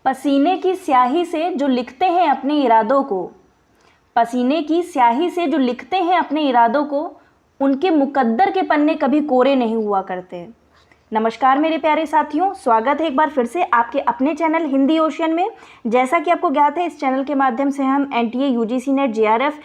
पसीने की स्याही से जो लिखते हैं अपने इरादों को, पसीने की स्याही से जो लिखते हैं अपने इरादों को, उनके मुकद्दर के पन्ने कभी कोरे नहीं हुआ करते। नमस्कार मेरे प्यारे साथियों, स्वागत है एक बार फिर से आपके अपने चैनल हिंदी ओशियन में। जैसा कि आपको ज्ञात है, इस चैनल के माध्यम से हम NTA, UGC NET, JRF,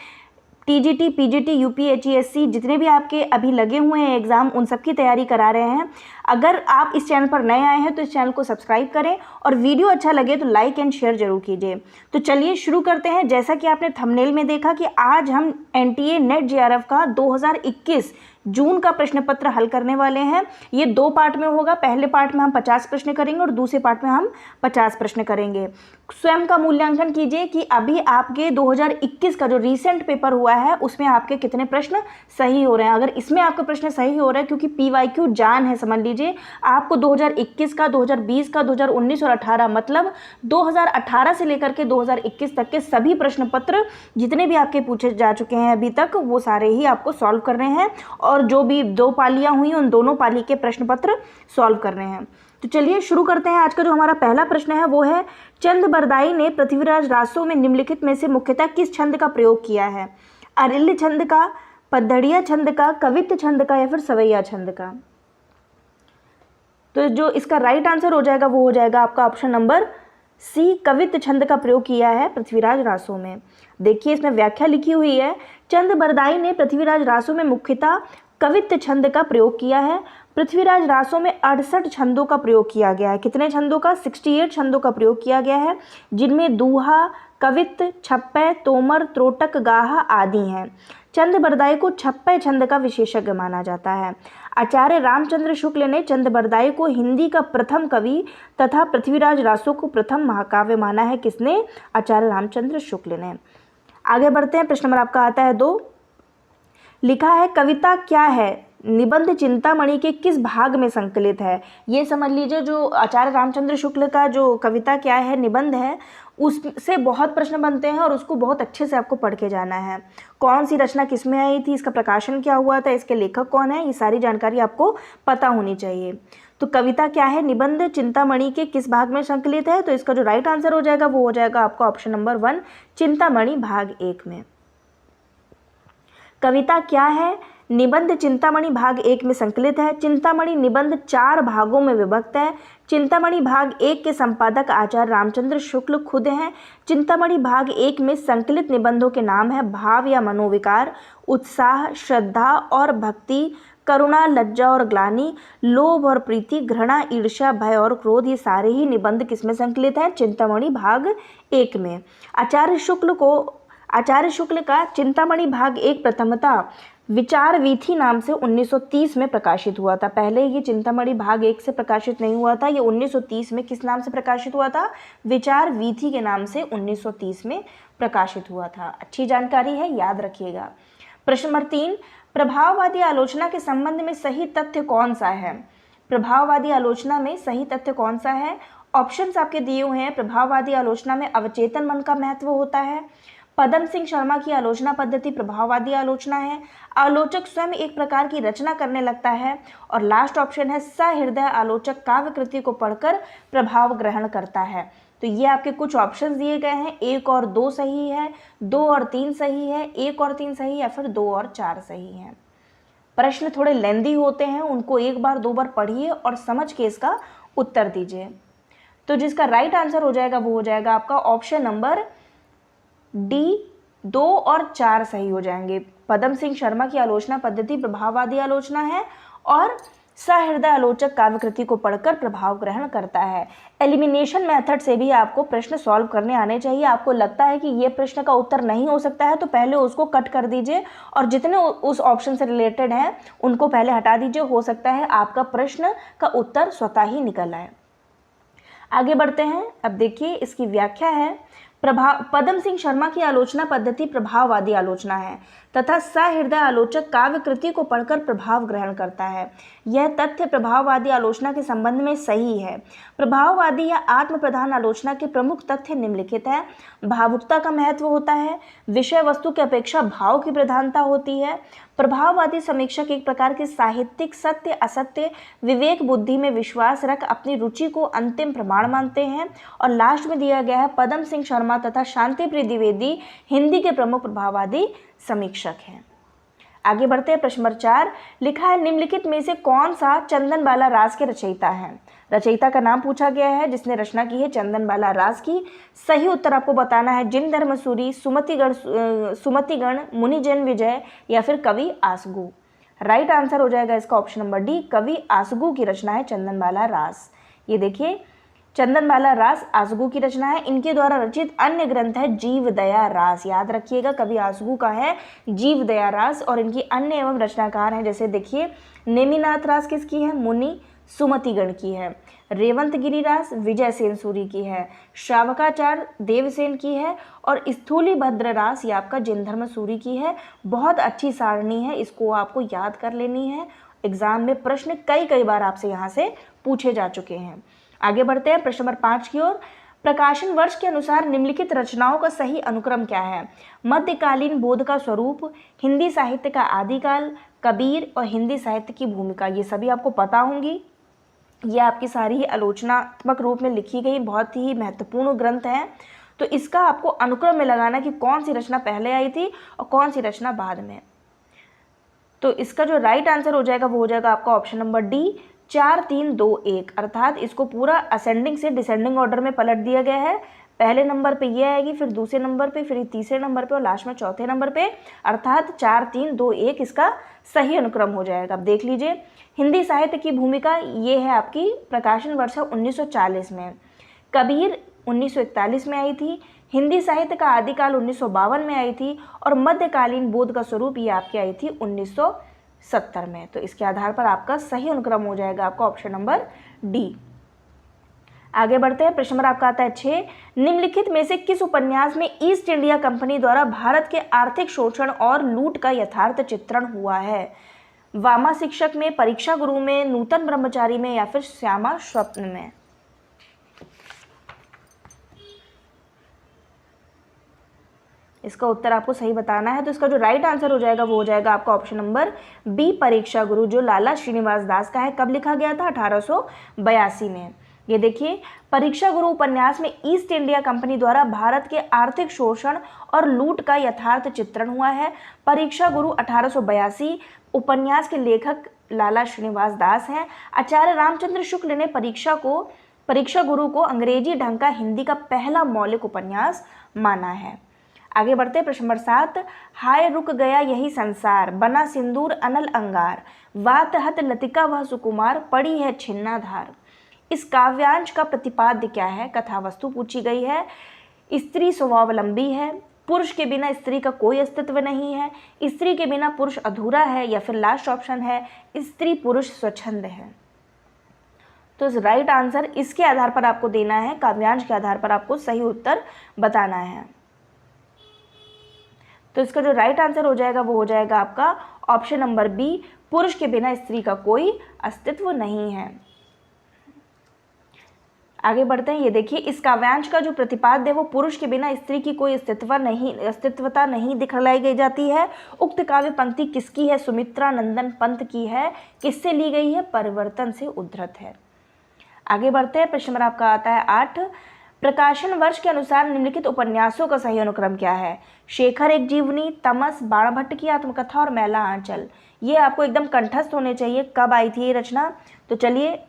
TGT, PGT, UPHESC जितने भी आपके अभी लगे हुए हैं एग्ज़ाम, उन सब की तैयारी करा रहे हैं। अगर आप इस चैनल पर नए आए हैं तो इस चैनल को सब्सक्राइब करें और वीडियो अच्छा लगे तो लाइक एंड शेयर जरूर कीजिए। तो चलिए शुरू करते हैं। जैसा कि आपने थंबनेल में देखा कि आज हम एनटीए नेट जेआरएफ का 2021 जून का प्रश्न पत्र हल करने वाले हैं। ये 2 पार्ट में होगा। पहले पार्ट में हम 50 प्रश्न करेंगे और दूसरे पार्ट में हम 50 प्रश्न करेंगे। स्वयं का मूल्यांकन कीजिए कि अभी आपके 2021 का जो रीसेंट पेपर हुआ है उसमें आपके कितने प्रश्न सही हो रहे हैं। अगर इसमें आपके प्रश्न सही हो रहे हैं, क्योंकि पीवाईक्यू जान है, समझ लीजिए आपको 2021 का, 2020 का, 2019 और 18 मतलब 2018 से लेकर के 2021 तक के सभी प्रश्न पत्र जितने भी आपके पूछे जा चुके हैं अभी तक, वो सारे ही आपको सॉल्व करने हैं और जो भी 2 पालियां हुई उन दोनों पाली के प्रश्न पत्र सॉल्व करने हैं। तो चलिए शुरू करते हैं। आज का जो हमारा पहला प्रश्न है वो है, चंद बरदाई ने पृथ्वीराज रासो में निम्नलिखित में से मुख्यतः किस छंद का प्रयोग किया है? अरिल्य छंद का, पद्दड़िया छंद का, कवित्त छंद का या फिर सवैया छंद का? तो जो इसका राइट आंसर हो जाएगा वो हो जाएगा आपका ऑप्शन नंबर सी, कवित्त छंद का प्रयोग किया है पृथ्वीराज रासो में। देखिए इसमें व्याख्या लिखी हुई है, चंद बरदाई ने पृथ्वीराज रासो में मुख्यतः कवित्त छंद का प्रयोग किया है। पृथ्वीराज रासो में 68 छंदों का प्रयोग किया गया है। कितने छंदों का? 68 छंदों का प्रयोग किया गया है, जिनमें दूहा, कवित्त, छप्पय, तोमर, त्रोटक, गाहा आदि हैं। चंद बरदाई को छप्पय छंद का विशेषज्ञ माना जाता है। आचार्य रामचंद्र शुक्ल ने चंद बरदाई को हिंदी का प्रथम कवि तथा पृथ्वीराज रासो को प्रथम महाकाव्य माना है। किसने? आचार्य रामचंद्र शुक्ल ने। आगे बढ़ते हैं। प्रश्न नंबर आपका आता है 2। लिखा है, कविता क्या है निबंध चिंतामणि के किस भाग में संकलित है? ये समझ लीजिए जो आचार्य रामचंद्र शुक्ल का जो कविता क्या है निबंध है, उससे बहुत प्रश्न बनते हैं और उसको बहुत अच्छे से आपको पढ़ के जाना है। कौन सी रचना किस में आई थी, इसका प्रकाशन क्या हुआ था, इसके लेखक कौन है, ये सारी जानकारी आपको पता होनी चाहिए। तो कविता क्या है निबंध चिंतामणि के किस भाग में संकलित है? तो इसका जो राइट आंसर हो जाएगा वो हो जाएगा आपका ऑप्शन नंबर 1, चिंतामणि भाग 1 में। कविता क्या है निबंध चिंतामणि भाग 1 में संकलित है। चिंतामणि निबंध 4 भागों में विभक्त है। चिंतामणि भाग 1 के संपादक आचार्य रामचंद्र शुक्ल खुद हैं। चिंतामणि भाग 1 में संकलित निबंधों के नाम है भाव या मनोविकार, उत्साह, श्रद्धा और भक्ति, करुणा, लज्जा और ग्लानि, लोभ और प्रीति, घृणा, ईर्ष्या, भय और क्रोध। ये सारे ही निबंध किसमें संकलित हैं? चिंतामणि भाग 1 में। आचार्य शुक्ल का चिंतामणि भाग 1 प्रथमतः विचार वीथी नाम से 1930 में प्रकाशित हुआ था। पहले ये चिंतामणि भाग 1 से प्रकाशित नहीं हुआ था, ये 1930 में किस नाम से प्रकाशित हुआ था? विचार वीथी के नाम से 1930 में प्रकाशित हुआ था। अच्छी जानकारी है, याद रखिएगा। प्रश्न नंबर 3, प्रभाववादी आलोचना के संबंध में सही तथ्य कौन सा है? प्रभाववादी आलोचना में सही तथ्य कौन सा है? ऑप्शंस आपके दिए हुए हैं। प्रभाववादी आलोचना में अवचेतन मन का महत्व होता है। पदम सिंह शर्मा की आलोचना पद्धति प्रभाववादी आलोचना है। आलोचक स्वयं एक प्रकार की रचना करने लगता है। और लास्ट ऑप्शन है, सहृदय आलोचक काव्य कृति को पढ़कर प्रभाव ग्रहण करता है। तो ये आपके कुछ ऑप्शंस दिए गए हैं। 1 और 2 सही है, 2 और 3 सही है, 1 और 3 सही, या फिर 2 और 4 सही है। प्रश्न थोड़े लेंदी होते हैं, उनको 1 बार 2 बार पढ़िए और समझ के इसका उत्तर दीजिए। तो जिसका राइट आंसर हो जाएगा वो हो जाएगा आपका ऑप्शन नंबर डी, 2 और 4 सही हो जाएंगे। पदम सिंह शर्मा की आलोचना पद्धति प्रभाववादी आलोचना है और सहृदय आलोचक काव्यकृति को पढ़कर प्रभाव ग्रहण करता है। एलिमिनेशन मेथड से भी आपको प्रश्न सॉल्व करने आने चाहिए। आपको लगता है कि ये प्रश्न का उत्तर नहीं हो सकता है तो पहले उसको कट कर दीजिए और जितने उस ऑप्शन से रिलेटेड हैं उनको पहले हटा दीजिए। हो सकता है आपका प्रश्न का उत्तर स्वतः ही निकल आए। आगे बढ़ते हैं। अब देखिए इसकी व्याख्या है, पद्म सिंह शर्मा की आलोचना पद्धति प्रभाववादी आलोचना है तथा सहृदय आलोचक काव्य कृति को पढ़कर प्रभाव ग्रहण करता है। यह तथ्य प्रभाववादी आलोचना के संबंध में सही है। प्रभाववादी या आत्म प्रधान आलोचना के प्रमुख तथ्य निम्नलिखित है। भावुकता का महत्व होता है, विषय वस्तु की अपेक्षा भाव की प्रधानता होती है। प्रभाववादी समीक्षक एक प्रकार के साहित्यिक सत्य असत्य विवेक बुद्धि में विश्वास रख अपनी रुचि को अंतिम प्रमाण मानते हैं। और लास्ट में दिया गया है पद्म सिंह शर्मा तथा शांतिप्रिय द्विवेदी हिंदी के प्रमुख प्रभाववादी समीक्षक हैं। आगे बढ़ते हैं। प्रश्न नंबर 4 लिखा है, निम्नलिखित में से कौन सा चंदनबाला रास के रचयिता हैं। रचयिता का नाम पूछा गया है जिसने रचना की है चंदनबाला रास की। सही उत्तर आपको बताना है जिन धर्मसूरी, सुमतिगण, मुनिजन विजय या फिर कवि आसगु। राइट आंसर हो जाएगा इसका ऑप्शन नंबर डी, कवि आसगु की रचना है चंदनबाला रास। ये देखिए चंदनबाला रास आसगु की रचना है। इनके द्वारा रचित अन्य ग्रंथ है जीवदया रास। याद रखिएगा कवि आसगु का है जीवदया रास। और इनकी अन्य एवं रचनाकार हैं, जैसे देखिए नेमिनाथ रास किसकी है, मुनि सुमतिगण की है। रेवंत गिरी रास विजय सेन सूरी की है। श्रावकाचार्य देवसेन की है। और स्थूली भद्र रास ये आपका जिनधर्म सूरी की है। बहुत अच्छी सारणी है, इसको आपको याद कर लेनी है। एग्जाम में प्रश्न कई बार आपसे यहाँ से पूछे जा चुके हैं। आगे बढ़ते हैं प्रश्न नंबर 5 की ओर। प्रकाशन वर्ष के अनुसार निम्नलिखित रचनाओं का सही अनुक्रम क्या है। मध्यकालीन बोध का स्वरूप, हिंदी साहित्य का आदिकाल, कबीर और हिंदी साहित्य की भूमिका। ये सभी आपको पता होंगी। ये आपकी सारी ही आलोचनात्मक रूप में लिखी गई बहुत ही महत्वपूर्ण ग्रंथ है। तो इसका आपको अनुक्रम में लगाना कि कौन सी रचना पहले आई थी और कौन सी रचना बाद में। तो इसका जो राइट आंसर हो जाएगा वो हो जाएगा आपका ऑप्शन नंबर डी, 4 3 2 1। अर्थात इसको पूरा असेंडिंग से डिसेंडिंग ऑर्डर में पलट दिया गया है। पहले नंबर पे ये आएगी, फिर दूसरे नंबर पे, फिर तीसरे नंबर पे और लास्ट में चौथे नंबर पे। अर्थात 4 3 2 1 इसका सही अनुक्रम हो जाएगा। अब देख लीजिए हिंदी साहित्य की भूमिका ये है आपकी, प्रकाशन वर्ष 1940 में। कबीर 1941 में आई थी। हिंदी साहित्य का आदिकाल 1952 में आई थी। और मध्यकालीन बोध का स्वरूप ये आपकी आई थी 1970 में। तो इसके आधार पर आपका सही अनुक्रम हो जाएगा आपका ऑप्शन नंबर डी। आगे बढ़ते हैं। प्रश्न नंबर आपका आता है 6। निम्नलिखित में से किस उपन्यास में ईस्ट इंडिया कंपनी द्वारा भारत के आर्थिक शोषण और लूट का यथार्थ चित्रण हुआ है। वामा शिक्षक में, परीक्षा गुरु में, नूतन ब्रह्मचारी में या फिर श्यामा स्वप्न में। इसका उत्तर आपको सही बताना है। तो इसका जो राइट आंसर हो जाएगा वो हो जाएगा आपका ऑप्शन नंबर बी, परीक्षा गुरु, जो लाला श्रीनिवास दास का है। कब लिखा गया था, 1882 में। ये देखिए परीक्षा गुरु उपन्यास में ईस्ट इंडिया कंपनी द्वारा भारत के आर्थिक शोषण और लूट का यथार्थ चित्रण हुआ है। परीक्षा गुरु 1882 उपन्यास के लेखक लाला श्रीनिवास दास हैं। आचार्य रामचंद्र शुक्ल ने परीक्षा गुरु को अंग्रेजी ढंग का हिंदी का पहला मौलिक उपन्यास माना है। आगे बढ़ते प्रश्न नंबर 7। हाय रुक गया यही संसार, बना सिंदूर अनल अंगार, वात हत लतिका वह सुकुमार, पड़ी है छिन्नाधार। इस काव्यांश का प्रतिपाद्य क्या है। कथा वस्तु पूछी गई है। स्त्री स्वावलंबी है, पुरुष के बिना स्त्री का कोई अस्तित्व नहीं है, स्त्री के बिना पुरुष अधूरा है, या फिर लास्ट ऑप्शन है स्त्री पुरुष स्वच्छंद है। तो इस राइट आंसर इसके आधार पर आपको देना है, काव्यांश के आधार पर आपको सही उत्तर बताना है। तो इसका जो राइट आंसर हो जाएगा वो हो जाएगा आपका ऑप्शन नंबर बी, पुरुष के बिना स्त्री का कोई अस्तित्व नहीं है। आगे बढ़ते हैं। ये देखिए इस काव्यांश का जो प्रतिपाद्य है वो पुरुष के बिना स्त्री की कोई अस्तित्वता नहीं दिखलाई गई जाती है। उक्त काव्य पंक्ति किसकी है। सुमित्रा नंदन पंत की है। किससे ली गई है, परिवर्तन से उद्धृत है। आगे बढ़ते हैं। प्रश्न नंबर आपका आता है 8। प्रकाशन वर्ष के अनुसार निम्नलिखित उपन्यासों का सही अनुक्रम क्या है। शेखर एक जीवनी, तमस, बाणभट्ट की आत्मकथा और मैला आंचल। ये आपको एकदम कंठस्थ होने चाहिए। कब आई थी ये रचना, तो चलिए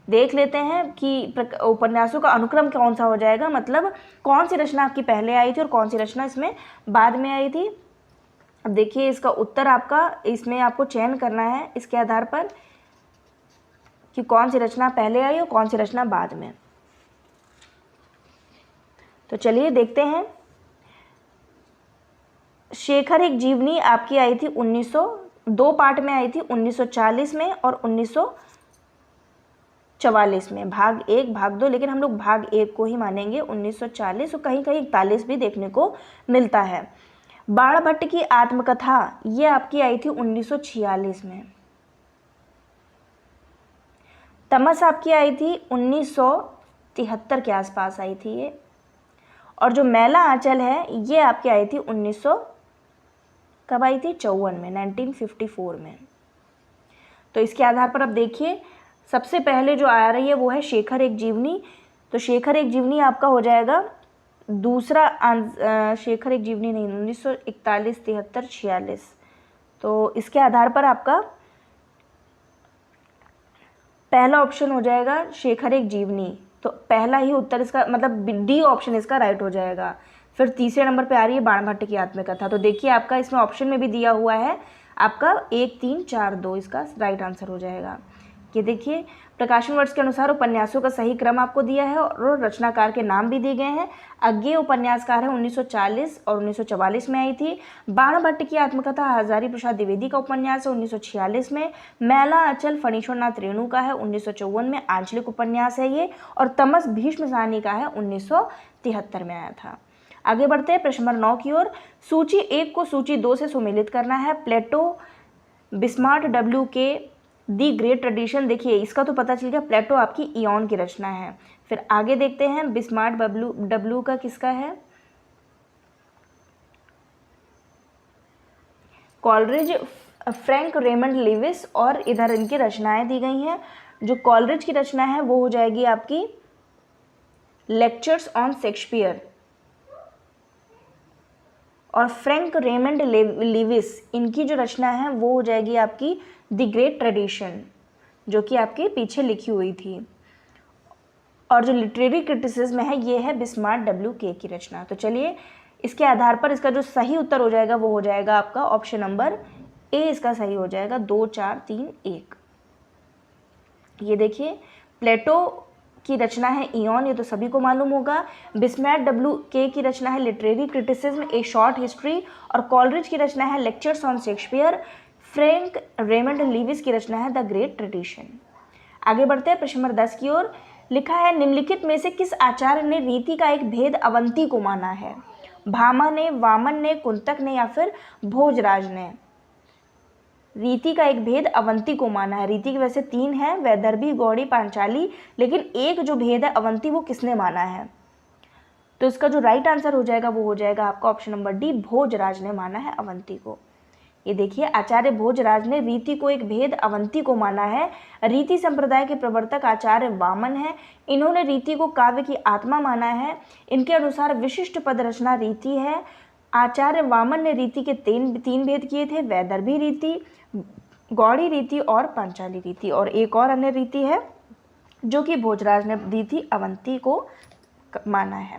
देख लेते हैं कि उपन्यासों का अनुक्रम कौन सा हो जाएगा, मतलब कौन सी रचना आपकी पहले आई थी और कौन सी रचना इसमें बाद में आई थी। अब देखिए इसका उत्तर आपका इसमें आपको चयन करना है इसके आधार पर कि कौन सी रचना पहले आई और कौन सी रचना बाद में। तो चलिए देखते हैं। शेखर एक जीवनी आपकी आई थी 1902 पार्ट में आई थी, 1940 में और 1944 में, भाग 1 भाग 2, लेकिन हम लोग भाग 1 को ही मानेंगे। 1940 और कहीं कहीं 41 भी देखने को मिलता है। बाणभट्ट की आत्मकथा ये आपकी आई थी 1946 में। तमस आपकी आई थी 1973 के आसपास आई थी ये। और जो मैला आंचल है ये आपकी आई थी 1900 कब आई थी? 54 में, 1954 में। तो इसके आधार पर अब देखिए सबसे पहले जो आ रही है वो है शेखर एक जीवनी। तो शेखर एक जीवनी आपका हो जाएगा दूसरा शेखर एक जीवनी नहीं, 1941, 73, 46। तो इसके आधार पर आपका पहला ऑप्शन हो जाएगा शेखर एक जीवनी। तो पहला ही उत्तर इसका मतलब डी ऑप्शन इसका राइट हो जाएगा। फिर तीसरे नंबर पे आ रही है बाणभट्ट की आत्मकथा। तो देखिए आपका इसमें ऑप्शन में भी दिया हुआ है आपका 1, 3, 4, 2 इसका राइट आंसर हो जाएगा। ये देखिए प्रकाशन वर्ष के अनुसार उपन्यासों का सही क्रम आपको दिया है और रचनाकार के नाम भी दिए गए हैं। अज्ञेय उपन्यासकार है 1940 और 1944 में आई थी। बाणभट्ट की आत्मकथा हजारी प्रसाद द्विवेदी का उपन्यास है 1946 में। मैला आंचल फणीश्वरनाथ रेणु का है 1954 में, आंचलिक उपन्यास है ये। और तमस भीष्म साहनी का है 1973 में आया था। आगे बढ़ते हैं प्रश्न नंबर 9 की ओर। सूची 1 को सूची 2 से सुमेलित करना है। प्लेटो, बिस्मार्ट, डब्ल्यू के, दी ग्रेट ट्रेडिशन। देखिए इसका तो पता चल गया प्लेटो आपकी इयॉन की रचना है। फिर आगे देखते हैं बिस्मार्ट डब्ल्यू का किसका है? Coleridge, Frank Raymond Lewis. और इधर इनकी रचनाएं दी गई हैं। जो कॉलरिज की रचना है वो हो जाएगी आपकी लेक्चर्स ऑन शेक्सपियर। और फ्रैंक रेमंड लिविस इनकी जो रचना है वो हो जाएगी आपकी द ग्रेट ट्रेडिशन, जो कि आपके पीछे लिखी हुई थी। और जो लिटरेरी क्रिटिसिज्म है ये है बिस्मार्ट डब्ल्यू के की रचना। तो चलिए इसके आधार पर इसका जो सही उत्तर हो जाएगा वो हो जाएगा आपका ऑप्शन नंबर ए, इसका सही हो जाएगा 2, 4, 3, 1। ये देखिए प्लेटो की रचना है इयॉन, ये तो सभी को मालूम होगा। बिस्मार्ट डब्ल्यू के की रचना है लिटरेरी क्रिटिसिज्म, ए शॉर्ट हिस्ट्री। और कॉलरिज की रचना है lectures on Shakespeare. Frank Raymond Lewis की रचना है द ग्रेट ट्रेडिशन। आगे बढ़ते हैं प्रश्न नंबर 10 की ओर। लिखा है निम्नलिखित में से किस आचार्य ने रीति का एक भेद अवंती को माना है? भामा ने, वामन ने, कुंतक ने या फिर भोजराज ने? रीति का एक भेद अवंती को माना है। रीति की वैसे 3 है, वैदर्भी, गौड़ी, पांचाली, लेकिन एक जो भेद है अवंती वो किसने माना है? तो इसका जो राइट आंसर हो जाएगा वो हो जाएगा आपका ऑप्शन नंबर डी, भोजराज ने माना है अवंती को। ये देखिए आचार्य भोजराज ने रीति को एक भेद अवंती को माना है। रीति संप्रदाय के प्रवर्तक आचार्य वामन है। इन्होंने रीति को काव्य की आत्मा माना है। इनके अनुसार विशिष्ट पद रचना रीति है। आचार्य वामन ने रीति के 3 भेद किए थे, वैदर्भी रीति, गौड़ी रीति और पांचाली रीति। और एक और अन्य रीति है जो कि भोजराज ने दी थी, अवंती को माना है।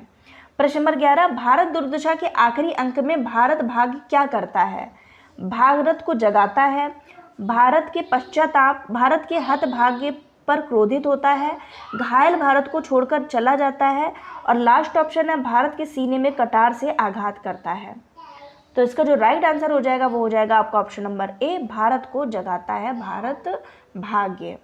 प्रश्न नंबर 11, भारत दुर्दशा के आखिरी अंक में भारत भाग्य क्या करता है? भारत को जगाता है, भारत के पश्चाताप, भारत के हत भाग्य पर क्रोधित होता है, घायल भारत को छोड़कर चला जाता है, और लास्ट ऑप्शन है भारत के सीने में कटार से आघात करता है। तो इसका जो राइट आंसर हो जाएगा वो हो जाएगा आपका ऑप्शन नंबर ए, भारत को जगाता है, भारत भाग्य।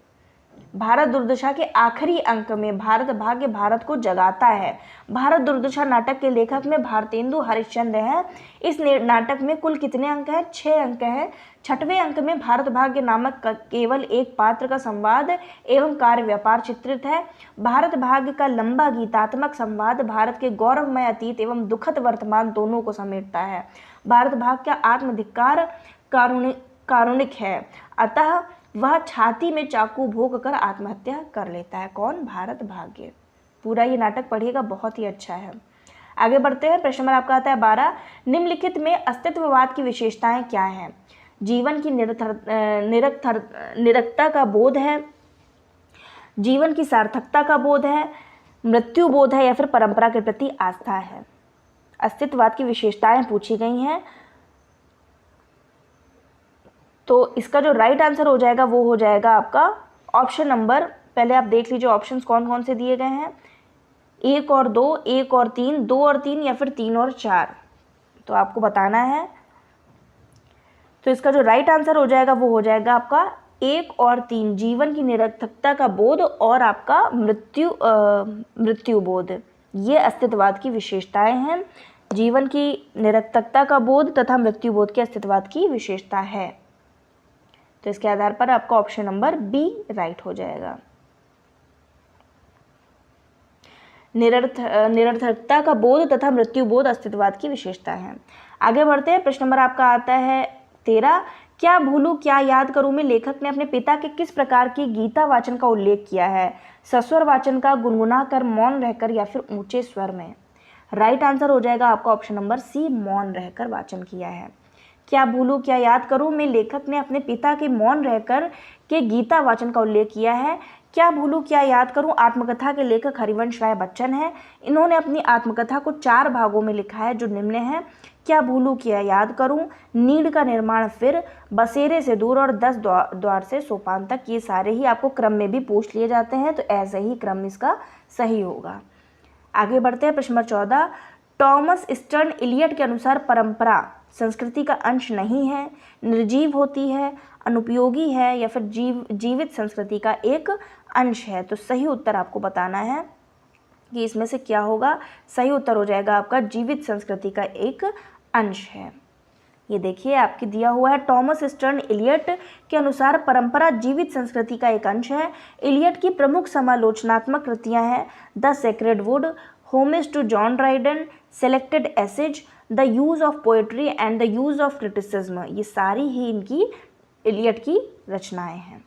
भारत दुर्दशा के आखिरी अंक में भारत भाग्य भारत को जगाता है। भारत दुर्दशा नाटक के लेखक में भारतेंदु हरिश्चंद्र हैं। इस नाटक में कुल कितने अंक हैं? 6 अंक हैं। 6वें अंक में भारत भाग्य नामक केवल एक पात्र का संवाद एवं कार्य व्यापार चित्रित है। भारत भाग्य का लंबा गीतात्मक संवाद भारत के गौरवमय अतीत एवं दुखद वर्तमान दोनों को समेटता है। भारत भाग्य का आत्मधिक्कार कारुणिक है, अतः वह छाती में चाकू भोंक कर आत्महत्या कर लेता है। कौन? भारत भाग्य। पूरा ये नाटक पढ़िएगा, बहुत ही अच्छा है। आगे बढ़ते हैं। प्रश्न नंबर आपका आता है 12, निम्नलिखित में अस्तित्ववाद की विशेषताएं क्या हैं? जीवन की निरर्थकता का बोध है, जीवन की सार्थकता का बोध है, मृत्यु बोध है या फिर परंपरा के प्रति आस्था है? अस्तित्ववाद की विशेषताएं पूछी गई हैं। तो इसका जो राइट आंसर हो जाएगा वो हो जाएगा आपका ऑप्शन नंबर, पहले आप देख लीजिए ऑप्शंस कौन कौन से दिए गए हैं। 1 और 2, 1 और 3, 2 और 3 या फिर 3 और 4, तो आपको बताना है। तो इसका जो राइट आंसर हो जाएगा वो हो जाएगा आपका 1 और 3 जीवन की निरर्थकता का बोध और आपका मृत्यु बोध, ये अस्तित्ववाद की विशेषताएं हैं। जीवन की निरर्थकता का बोध तथा मृत्यु बोध के अस्तित्ववाद की विशेषता है। तो इसके आधार पर आपका ऑप्शन नंबर बी राइट हो जाएगा। निरर्थकता का बोध तथा मृत्यु बोध अस्तित्ववाद की विशेषता है। आगे बढ़ते हैं। प्रश्न नंबर आपका आता है 13। क्या भूलूं क्या याद करूं में लेखक ने अपने पिता के किस प्रकार की गीता वाचन का उल्लेख किया है? सस्वर वाचन का, गुनगुना कर, मौन रहकर या फिर ऊंचे स्वर में? राइट आंसर हो जाएगा आपका ऑप्शन नंबर सी, मौन रहकर वाचन किया है। क्या भूलूं क्या याद करूं में लेखक ने अपने पिता के मौन रहकर के गीता वाचन का उल्लेख किया है। क्या भूलूं क्या याद करूं आत्मकथा के लेखक हरिवंश राय बच्चन हैं। इन्होंने अपनी आत्मकथा को 4 भागों में लिखा है जो निम्न है। क्या भूलूं क्या याद करूं, नीड़ का निर्माण फिर, बसेरे से दूर और 10 द्वार से सोपान तक। ये सारे ही आपको क्रम में भी पूछ लिए जाते हैं, तो ऐसे ही क्रम इसका सही होगा। आगे बढ़ते हैं। प्रश्न नंबर 14। टॉमस स्टर्न इलियट के अनुसार परंपरा संस्कृति का अंश नहीं है, निर्जीव होती है, अनुपयोगी है या फिर जीवित संस्कृति का एक अंश है। तो सही उत्तर आपको बताना है कि इसमें से क्या होगा। सही उत्तर हो जाएगा आपका जीवित संस्कृति का एक अंश है। ये देखिए आपके दिया हुआ है, टॉमस स्टर्न इलियट के अनुसार परंपरा जीवित संस्कृति का एक अंश है। इलियट की प्रमुख समालोचनात्मक कृतियां हैं the sacred wood, homage to John Dryden, selected essays, the use of poetry and the use of criticism. ये सारी ही इनकी इलियट की रचनाएं हैं।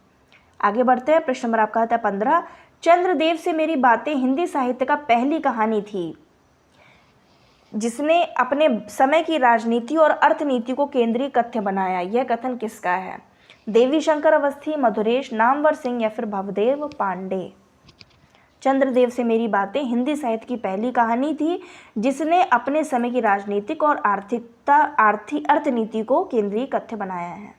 आगे बढ़ते हैं। प्रश्न नंबर आपका आता है 15। चंद्रदेव से मेरी बातें हिंदी साहित्य का पहली कहानी थी जिसने अपने समय की राजनीति और अर्थनीति को केंद्रीय कथ्य बनाया। यह कथन किसका है? देवी शंकर अवस्थी, मधुरेश, नामवर सिंह या फिर भवदेव पांडे? चंद्रदेव से मेरी बातें हिंदी साहित्य की पहली कहानी थी जिसने अपने समय की राजनीतिक और अर्थनीति को केंद्रीय कथ्य बनाया है।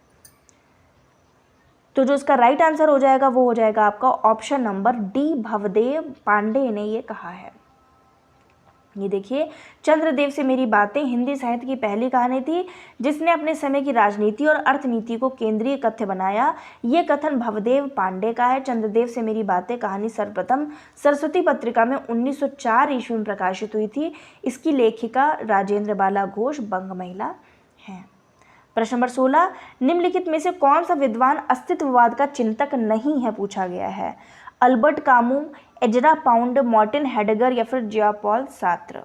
तो जो इसका राइट आंसर हो जाएगा वो हो जाएगा आपका option number D, Bhavdev Pandey ने ये कहा है। ये देखिए, चंद्रदेव से मेरी बातें हिंदी साहित्य की पहली कहानी थी जिसने अपने समय की राजनीति और अर्थनीति को केंद्रीय कथ्य बनाया। ये कथन भवदेव पांडे का है। चंद्रदेव से मेरी बातें कहानी सर्वप्रथम सरस्वती पत्रिका में 1904 ईस्वी में प्रकाशित हुई थी। इसकी लेखिका राजेंद्र बाला घोष बंग महिला हैं। प्रश्न नंबर 16। निम्नलिखित में से कौन सा विद्वान अस्तित्ववाद का चिंतक नहीं है, पूछा गया है? Albert Camus, Ezra Pound, Martin Heidegger या फिर जिया पॉल सार्त्र?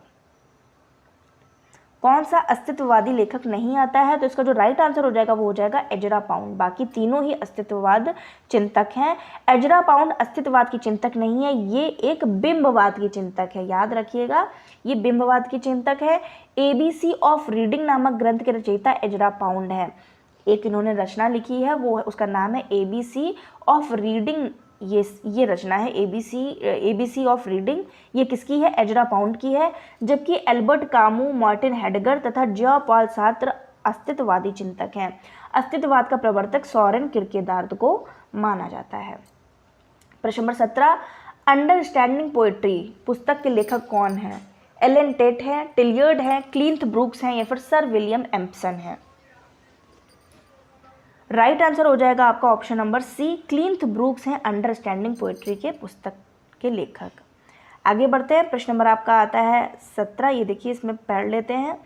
कौन सा अस्तित्ववादी लेखक नहीं आता है? तो इसका जो राइट आंसर हो जाएगा वो हो जाएगा एजरा पाउंड। बाकी तीनों ही अस्तित्ववाद चिंतक हैं। एजरा पाउंड अस्तित्ववाद की चिंतक नहीं है, ये एक बिंबवाद की चिंतक है। याद रखिएगा, ये बिंबवाद की चिंतक है। एबीसी ऑफ रीडिंग नामक ग्रंथ के रचयिता एजरा पाउंड है। एक इन्होंने रचना लिखी है, वो उसका नाम है एबीसी ऑफ रीडिंग। ये रचना है एबीसी ऑफ रीडिंग। ये किसकी है? एजरा पाउंड की है। जबकि एल्बर्ट कामू, मार्टिन हेडगर तथा जिया पॉल सार्त्र अस्तित्ववादी चिंतक हैं। अस्तित्ववाद का प्रवर्तक सोरेन किरकेगार्द को माना जाता है। प्रश्न नंबर 17। अंडरस्टैंडिंग पोएट्री पुस्तक के लेखक कौन है? एलन टेट है, टिलियर्ड है, क्लिंथ ब्रूक्स हैं या फिर सर विलियम एम्पसन है? राइट आंसर हो जाएगा आपका ऑप्शन नंबर सी, क्लिंथ ब्रूक्स हैं अंडरस्टैंडिंग पोएट्री के पुस्तक के लेखक। आगे बढ़ते हैं। प्रश्न नंबर आपका आता है 17। ये देखिए, इसमें पढ़ लेते हैं।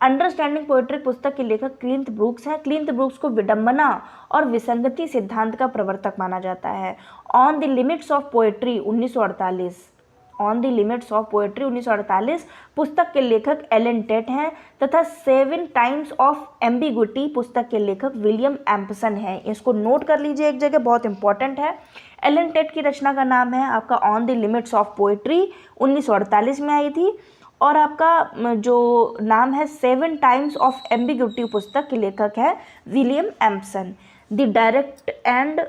अंडरस्टैंडिंग पोएट्री पुस्तक के लेखक क्लिंथ ब्रूक्स हैं। क्लिंथ ब्रूक्स को विडंबना और विसंगति सिद्धांत का प्रवर्तक माना जाता है। On the limits of poetry 1948 on the limits of poetry 1948 पुस्तक के लेखक एलन टेट हैं तथा 7 टाइम्स ऑफ एम्बिग्विटी पुस्तक के लेखक विलियम एम्पसन हैं। इसको नोट कर लीजिए एक जगह, बहुत इंपॉर्टेंट है। एलन टेट की रचना का नाम है आपका on the limits of poetry, 1948 में आई थी। और आपका जो नाम है 7 टाइम्स ऑफ एम्बिग्विटी पुस्तक के लेखक है William Empson. The direct and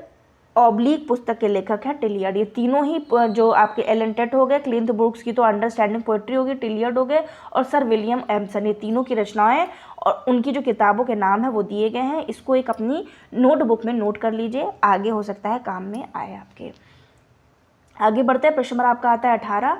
oblique पुस्तक के लेखक है टिलियर्ड। ये तीनों ही जो आपके एलन टेट हो गए, क्लिंथ ब्रूक्स की तो अंडरस्टैंडिंग पोएट्री होगी, टिलियर्ड हो गए और सर विलियम एम्पसन, ये तीनों की रचनाएं और उनकी जो किताबों के नाम है वो दिए गए हैं। इसको एक अपनी नोटबुक में नोट कर लीजिए, आगे हो सकता है काम में आए आपके। आगे बढ़ते हैं। प्रश्न नंबर आपका आता है 18।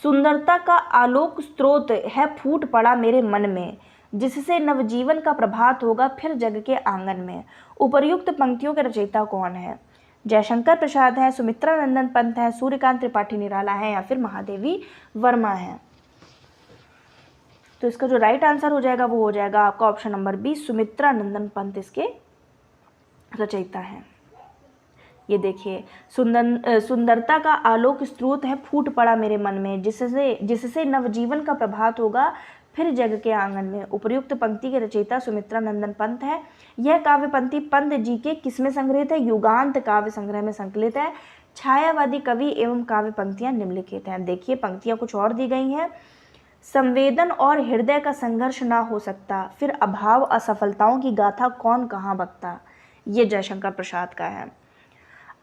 सुंदरता का आलोक स्रोत है फूट पड़ा मेरे मन में, जिससे नवजीवन का प्रभात होगा फिर जग के आंगन में। उपर्युक्त पंक्तियों के रचयिता कौन है? जयशंकर प्रसाद है, सुमित्रा नंदन पंत है, सूर्यकांत त्रिपाठी निराला है या फिर महादेवी वर्मा है। तो इसका जो राइट आंसर हो जाएगा वो हो जाएगा आपका ऑप्शन नंबर बी, सुमित्रा नंदन पंत इसके रचयिता है। ये देखिए, सुंदरता का आलोक स्रोत है फूट पड़ा मेरे मन में, जिससे नवजीवन का प्रभात होगा फिर जग के आंगन में। उपर्युक्त पंक्ति के रचयिता सुमित्रा नंदन पंत है। यह काव्य पंक्ति पंत जी के किसमें संग्रहित है? युगांत काव्य संग्रह में संकलित है। छायावादी कवि एवं काव्य पंक्तियां निम्नलिखित हैं। देखिए पंक्तियां कुछ और दी गई हैं। संवेदन और हृदय का संघर्ष ना हो सकता, फिर अभाव असफलताओं की गाथा कौन कहाँ बकता। ये जयशंकर प्रसाद का है।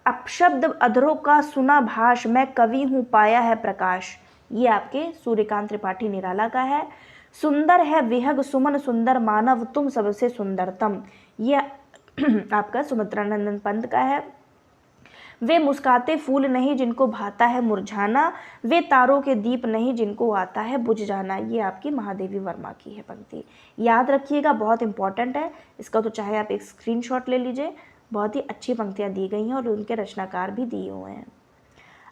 अपशब्द अधरों का सुना भाष, मैं कवि हूँ पाया है प्रकाश। ये आपके सूर्यकांत त्रिपाठी निराला का है। सुंदर है विहग सुमन सुंदर मानव, तुम सबसे सुंदरतम। ये आपका सुमित्रा नंदन पंत का है। वे मुस्काते फूल नहीं जिनको भाता है मुरझाना, वे तारों के दीप नहीं जिनको आता है बुझ जाना। ये आपकी महादेवी वर्मा की है पंक्ति। याद रखिएगा, बहुत इंपॉर्टेंट है इसका, तो चाहे आप एक स्क्रीनशॉट ले लीजिए। बहुत ही अच्छी पंक्तियाँ दी गई हैं और उनके रचनाकार भी दिए हुए हैं।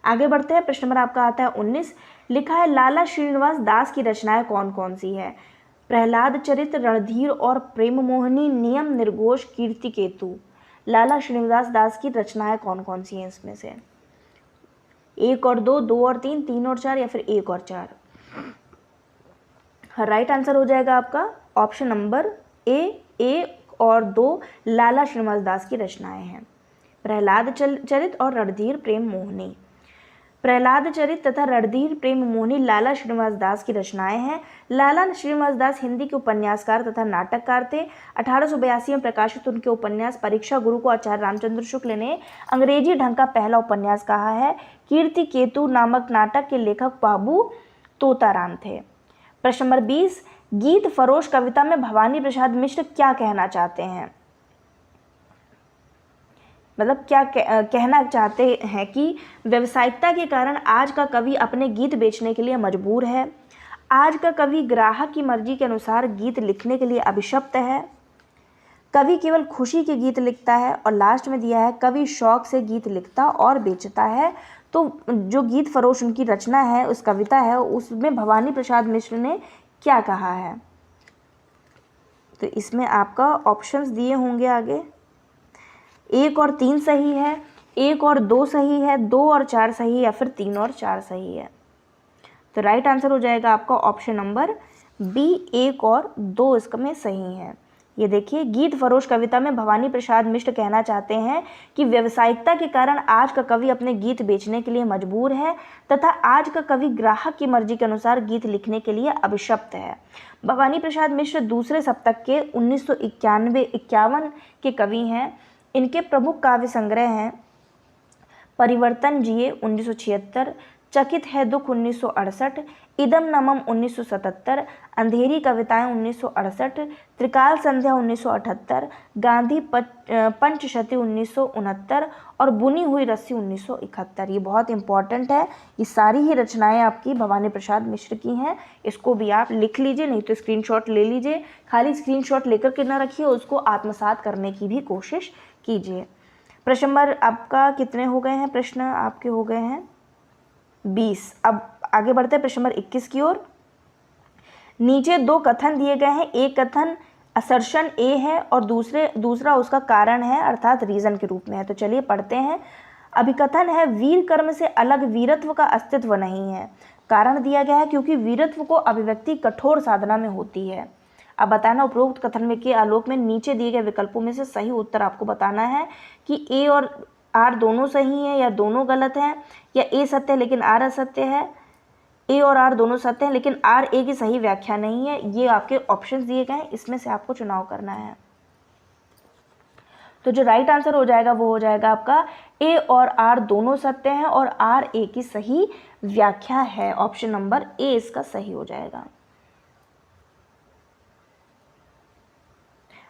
आगे बढ़ते हैं। प्रश्न नंबर आपका आता है 19। लिखा है लाला श्रीनिवास दास की रचनाएं कौन कौन सी है? प्रहलाद चरित, रणधीर और प्रेम मोहिनी, नियम निर्घोष, कीर्ति केतु। लाला श्रीनिवास दास की रचनाएं कौन कौन सी हैं इसमें से? 1 और 2, 2 और 3, 3 और 4 या फिर 1 और 4? राइट आंसर हो जाएगा आपका ऑप्शन नंबर ए, 1 और 2 लाला श्रीनिवास दास की रचनाएं हैं। प्रहलाद चरित और रणधीर प्रेम मोहिनी। प्रहलाद चरित तथा रणधीर प्रेम मोहिनी लाला श्रीनिवास दास की रचनाएं हैं। लाला श्रीनिवास दास हिंदी के उपन्यासकार तथा नाटककार थे। 1882 में प्रकाशित उनके उपन्यास परीक्षा गुरु को आचार्य रामचंद्र शुक्ल ने अंग्रेजी ढंग का पहला उपन्यास कहा है। कीर्ति केतु नामक नाटक के लेखक बाबू तोताराम थे। प्रश्न नंबर 20। गीत फरोश कविता में भवानी प्रसाद मिश्र क्या कहना चाहते हैं? मतलब क्या कहना चाहते हैं कि व्यावसायिकता के कारण आज का कवि अपने गीत बेचने के लिए मजबूर है। आज का कवि ग्राहक की मर्जी के अनुसार गीत लिखने के लिए अभिशप्त है। कवि केवल खुशी के गीत लिखता है। और लास्ट में दिया है कवि शौक से गीत लिखता और बेचता है। तो जो गीत फरोश उनकी रचना है, उस कविता है, उसमें भवानी प्रसाद मिश्र ने क्या कहा है? तो इसमें आपका ऑप्शंस दिए होंगे आगे। 1 और 3 सही है, 1 और 2 सही है, 2 और 4 सही है या फिर 3 और 4 सही है। तो राइट आंसर हो जाएगा आपका ऑप्शन नंबर बी, 1 और 2 इसमें सही है। ये देखिए, गीत फरोश कविता में भवानी प्रसाद मिश्र कहना चाहते हैं कि व्यावसायिकता के कारण आज का कवि अपने गीत बेचने के लिए मजबूर है तथा आज का कवि ग्राहक की मर्जी के अनुसार गीत लिखने के लिए अभिशप्त है। भवानी प्रसाद मिश्र दूसरे शतक के 1991-51 के कवि हैं। इनके प्रमुख काव्य संग्रह हैं परिवर्तन जिए 1976, चकित है दुख 1968, इदम नमम 1977, अंधेरी कविताएं 1968, त्रिकाल संध्या 1978, गांधी पंचशती 1969 और बुनी हुई रस्सी 1971। ये बहुत इंपॉर्टेंट है। ये सारी ही रचनाएं आपकी भवानी प्रसाद मिश्र की हैं। इसको भी आप लिख लीजिए, नहीं तो स्क्रीनशॉट ले लीजिए। खाली स्क्रीनशॉट लेकर के ना रखिए, उसको आत्मसात करने की भी कोशिश कीजिए। प्रश्न नंबर आपका कितने हो गए हैं? प्रश्न आपके हो गए हैं 20। अब आगे बढ़ते हैं प्रश्न नंबर 21 की ओर। नीचे 2 कथन दिए गए हैं। एक कथन असर्शन ए है और दूसरा उसका कारण है, अर्थात रीजन के रूप में है। तो चलिए पढ़ते हैं। अभिकथन है वीर कर्म से अलग वीरत्व का अस्तित्व नहीं है। कारण दिया गया है क्योंकि वीरत्व को अभिव्यक्ति कठोर साधना में होती है। अब बताना उपरोक्त कथन में के आलोक में नीचे दिए गए विकल्पों में से सही उत्तर आपको बताना है कि ए और आर दोनों सही हैं या दोनों गलत हैं, या ए सत्य है लेकिन आर असत्य है। ए और आर दोनों सत्य हैं लेकिन आर ए की सही व्याख्या नहीं है। ये आपके ऑप्शंस दिए गए हैं, इसमें से आपको चुनाव करना है। तो जो राइट आंसर हो जाएगा वो हो जाएगा आपका ए और आर दोनों सत्य हैं और आर ए की सही व्याख्या है। ऑप्शन नंबर ए इसका सही हो जाएगा।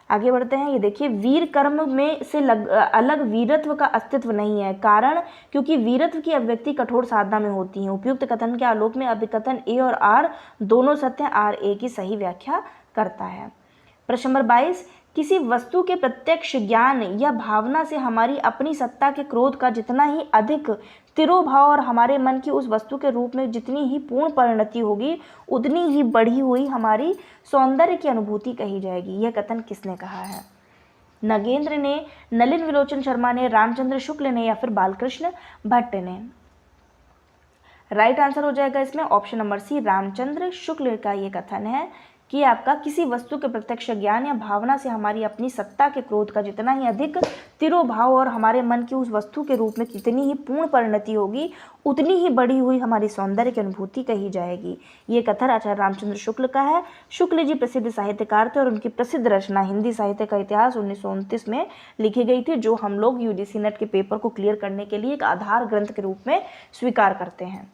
आगे बढ़ते हैं। ये देखिए, वीर कर्म में से अलग वीरत्व का अस्तित्व नहीं है। कारण क्योंकि वीरत्व की अभिव्यक्ति कठोर साधना में होती है। उपयुक्त कथन के आलोक में अभिकथन ए और आर दोनों सत्य हैं, आर ए की सही व्याख्या करता है। प्रश्न नंबर 22, किसी वस्तु के प्रत्यक्ष ज्ञान या भावना से हमारी अपनी सत्ता के क्रोध का जितना ही अधिक तिरोभाव और हमारे मन की उस वस्तु के रूप में जितनी ही पूर्ण परिणति होगी, उतनी ही बढ़ी हुई हमारी सौंदर्य की अनुभूति कही जाएगी। यह कथन किसने कहा है? नगेंद्र ने, नलिन विलोचन शर्मा ने, रामचंद्र शुक्ल ने या फिर बालकृष्ण भट्ट ने? राइट आंसर हो जाएगा इसमें option number C, Ramchandra Shukla का ये कथन है कि आपका किसी वस्तु के प्रत्यक्ष ज्ञान या भावना से हमारी अपनी सत्ता के क्रोध का जितना ही अधिक तिरोभाव और हमारे मन की उस वस्तु के रूप में कितनी ही पूर्ण परिणति होगी, उतनी ही बढ़ी हुई हमारी सौंदर्य की अनुभूति कही जाएगी। ये कथन आचार्य रामचंद्र शुक्ल का है। शुक्ल जी प्रसिद्ध साहित्यकार थे और उनकी प्रसिद्ध रचना हिंदी साहित्य का इतिहास 1929 में लिखी गई थी, जो हम लोग यूजीसी नेट के पेपर को क्लियर करने के लिए एक आधार ग्रंथ के रूप में स्वीकार करते हैं।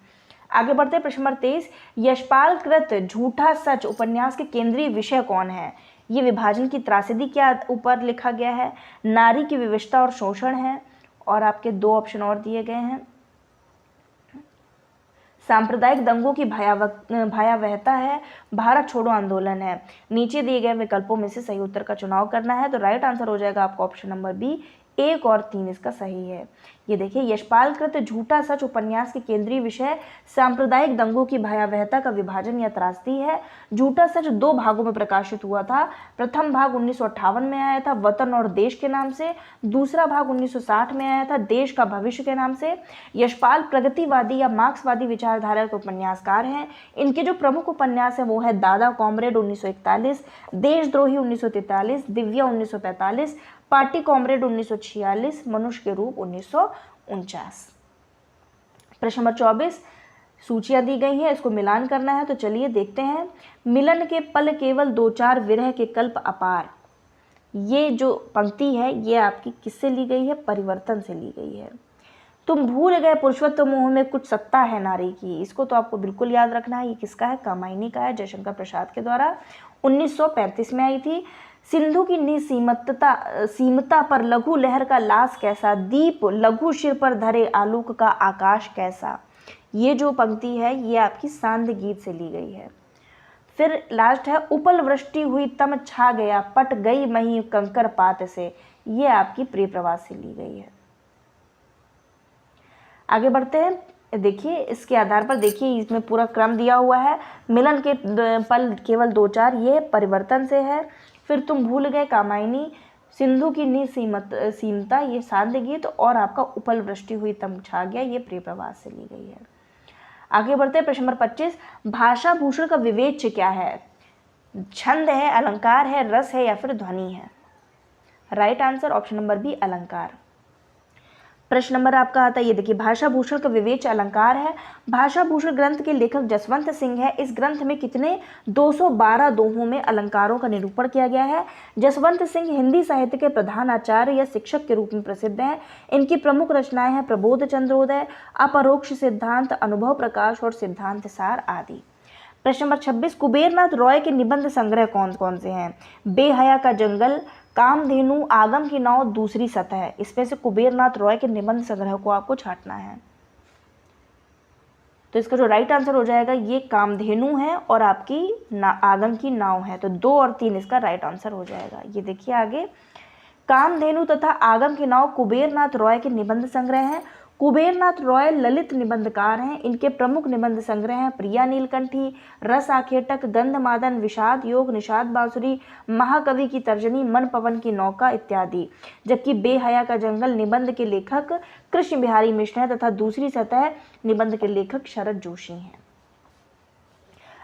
आगे बढ़ते हैं। प्रश्न नंबर 23, यशपाल कृत झूठा सच उपन्यास के केंद्रीय विषय कौन है? ये विभाजन की त्रासदी के ऊपर लिखा गया है, नारी की विवशता और शोषण है, और आपके 2 ऑप्शन और दिए गए हैं। सांप्रदायिक दंगों की भयावहता है, भारत छोड़ो आंदोलन है। नीचे दिए गए विकल्पों में से सही उत्तर का चुनाव करना है। तो राइट आंसर हो जाएगा आपका ऑप्शन नंबर बी, 1 और 3 इसका सही है। ये देखिए, यशपाल कृत झूठा सच उपन्यास के केंद्रीय विषय सांप्रदायिक दंगों की भयावहता का विभाजन या त्रासदी है। झूठा सच 2 भागों में प्रकाशित हुआ था। प्रथम भाग 1958 में आया था, वतन और देश के नाम से। दूसरा भाग 1960 में आया था, देश का भविष्य के नाम से। यशपाल प्रगतिवादी या मार्क्सवादी विचारधारा के उपन्यासकार हैं। इनके जो प्रमुख उपन्यास हैं वो है दादा कॉमरेड 1941, देशद्रोही 1943, दिव्या 1945, पार्टी कॉमरेड 1946, मनुष्य के रूप 1949। प्रश्न नंबर 24, सूचियां दी गई हैं, इसको मिलान करना है। तो चलिए देखते हैं। मिलन के पल केवल 2-4 विरह के कल्प अपार, ये जो पंक्ति है ये आपकी किससे ली गई है? परिवर्तन से ली गई है। तुम भूल गए पुरुषत्व मोह में कुछ सत्ता है नारी की, इसको तो आपको बिल्कुल याद रखना है। ये किसका है? कामायनी का है, जयशंकर प्रसाद के द्वारा 1935 में आई थी। सिंधु की सीमता पर लघु लहर का लाश कैसा, दीप लघु सिर पर धरे आलोक का आकाश कैसा, ये जो पंक्ति है ये आपकी सांध्य गीत से ली गई है। फिर लास्ट है, उपल वृष्टि हुई तम छा गया, पट गई मही कंकर पात से, ये आपकी प्रिय प्रवास से ली गई है। आगे बढ़ते हैं। देखिए इसके आधार पर देखिए इसमें पूरा क्रम दिया हुआ है। मिलन के पल केवल 2-4 ये परिवर्तन से है। फिर तुम भूल गए कामायनी, सिंधु की सीमता ये सांध्य गीत, और आपका उपल वृष्टि हुई तम छा गया ये प्रिय प्रवास से ली गई है। आगे बढ़ते हैं। प्रश्न नंबर 25, भाषा भूषण का विवेच्य क्या है? छंद है, अलंकार है, रस है या फिर ध्वनि है? Right answer option number B, अलंकार। प्रश्न नंबर आपका आता है, ये देखिए, भाषा भूषण का विवेच्य अलंकार है। भाषा भूषण ग्रंथ के लेखक जसवंत सिंह है। इस ग्रंथ में कितने 212 दोहों में अलंकारों का निरूपण किया गया है। जसवंत सिंह हिंदी साहित्य के प्रधान आचार्य या शिक्षक के रूप में प्रसिद्ध हैं। इनकी प्रमुख रचनाएं हैं प्रबोध चंद्रोदय, अपरोक्ष सिद्धांत, अनुभव प्रकाश और सिद्धांत सार आदि। प्रश्न नंबर 26, कुबेरनाथ रॉय के निबंध संग्रह कौन कौन से हैं? बेहया का जंगल, कामधेनु, आगम की नाव, दूसरी सतह। इसमें से कुबेरनाथ रॉय के निबंध संग्रह को आपको छांटना है। तो इसका जो राइट आंसर हो जाएगा ये कामधेनु है और आपकी आगम की नाव है। तो 2 और 3 इसका राइट आंसर हो जाएगा। ये देखिए आगे, कामधेनु तथा आगम की नाव कुबेरनाथ रॉय के निबंध संग्रह हैं। कुबेरनाथ रॉय ललित निबंधकार हैं। इनके प्रमुख निबंध संग्रह हैं प्रिया नीलकंठी, रस आखेटक, गंधमादन, विषाद योग, निषाद बांसुरी, महाकवि की तर्जनी, मन पवन की नौका इत्यादि। जबकि बेहया का जंगल निबंध के लेखक कृष्ण बिहारी मिश्र हैं तथा दूसरी सतह निबंध के लेखक शरद जोशी हैं।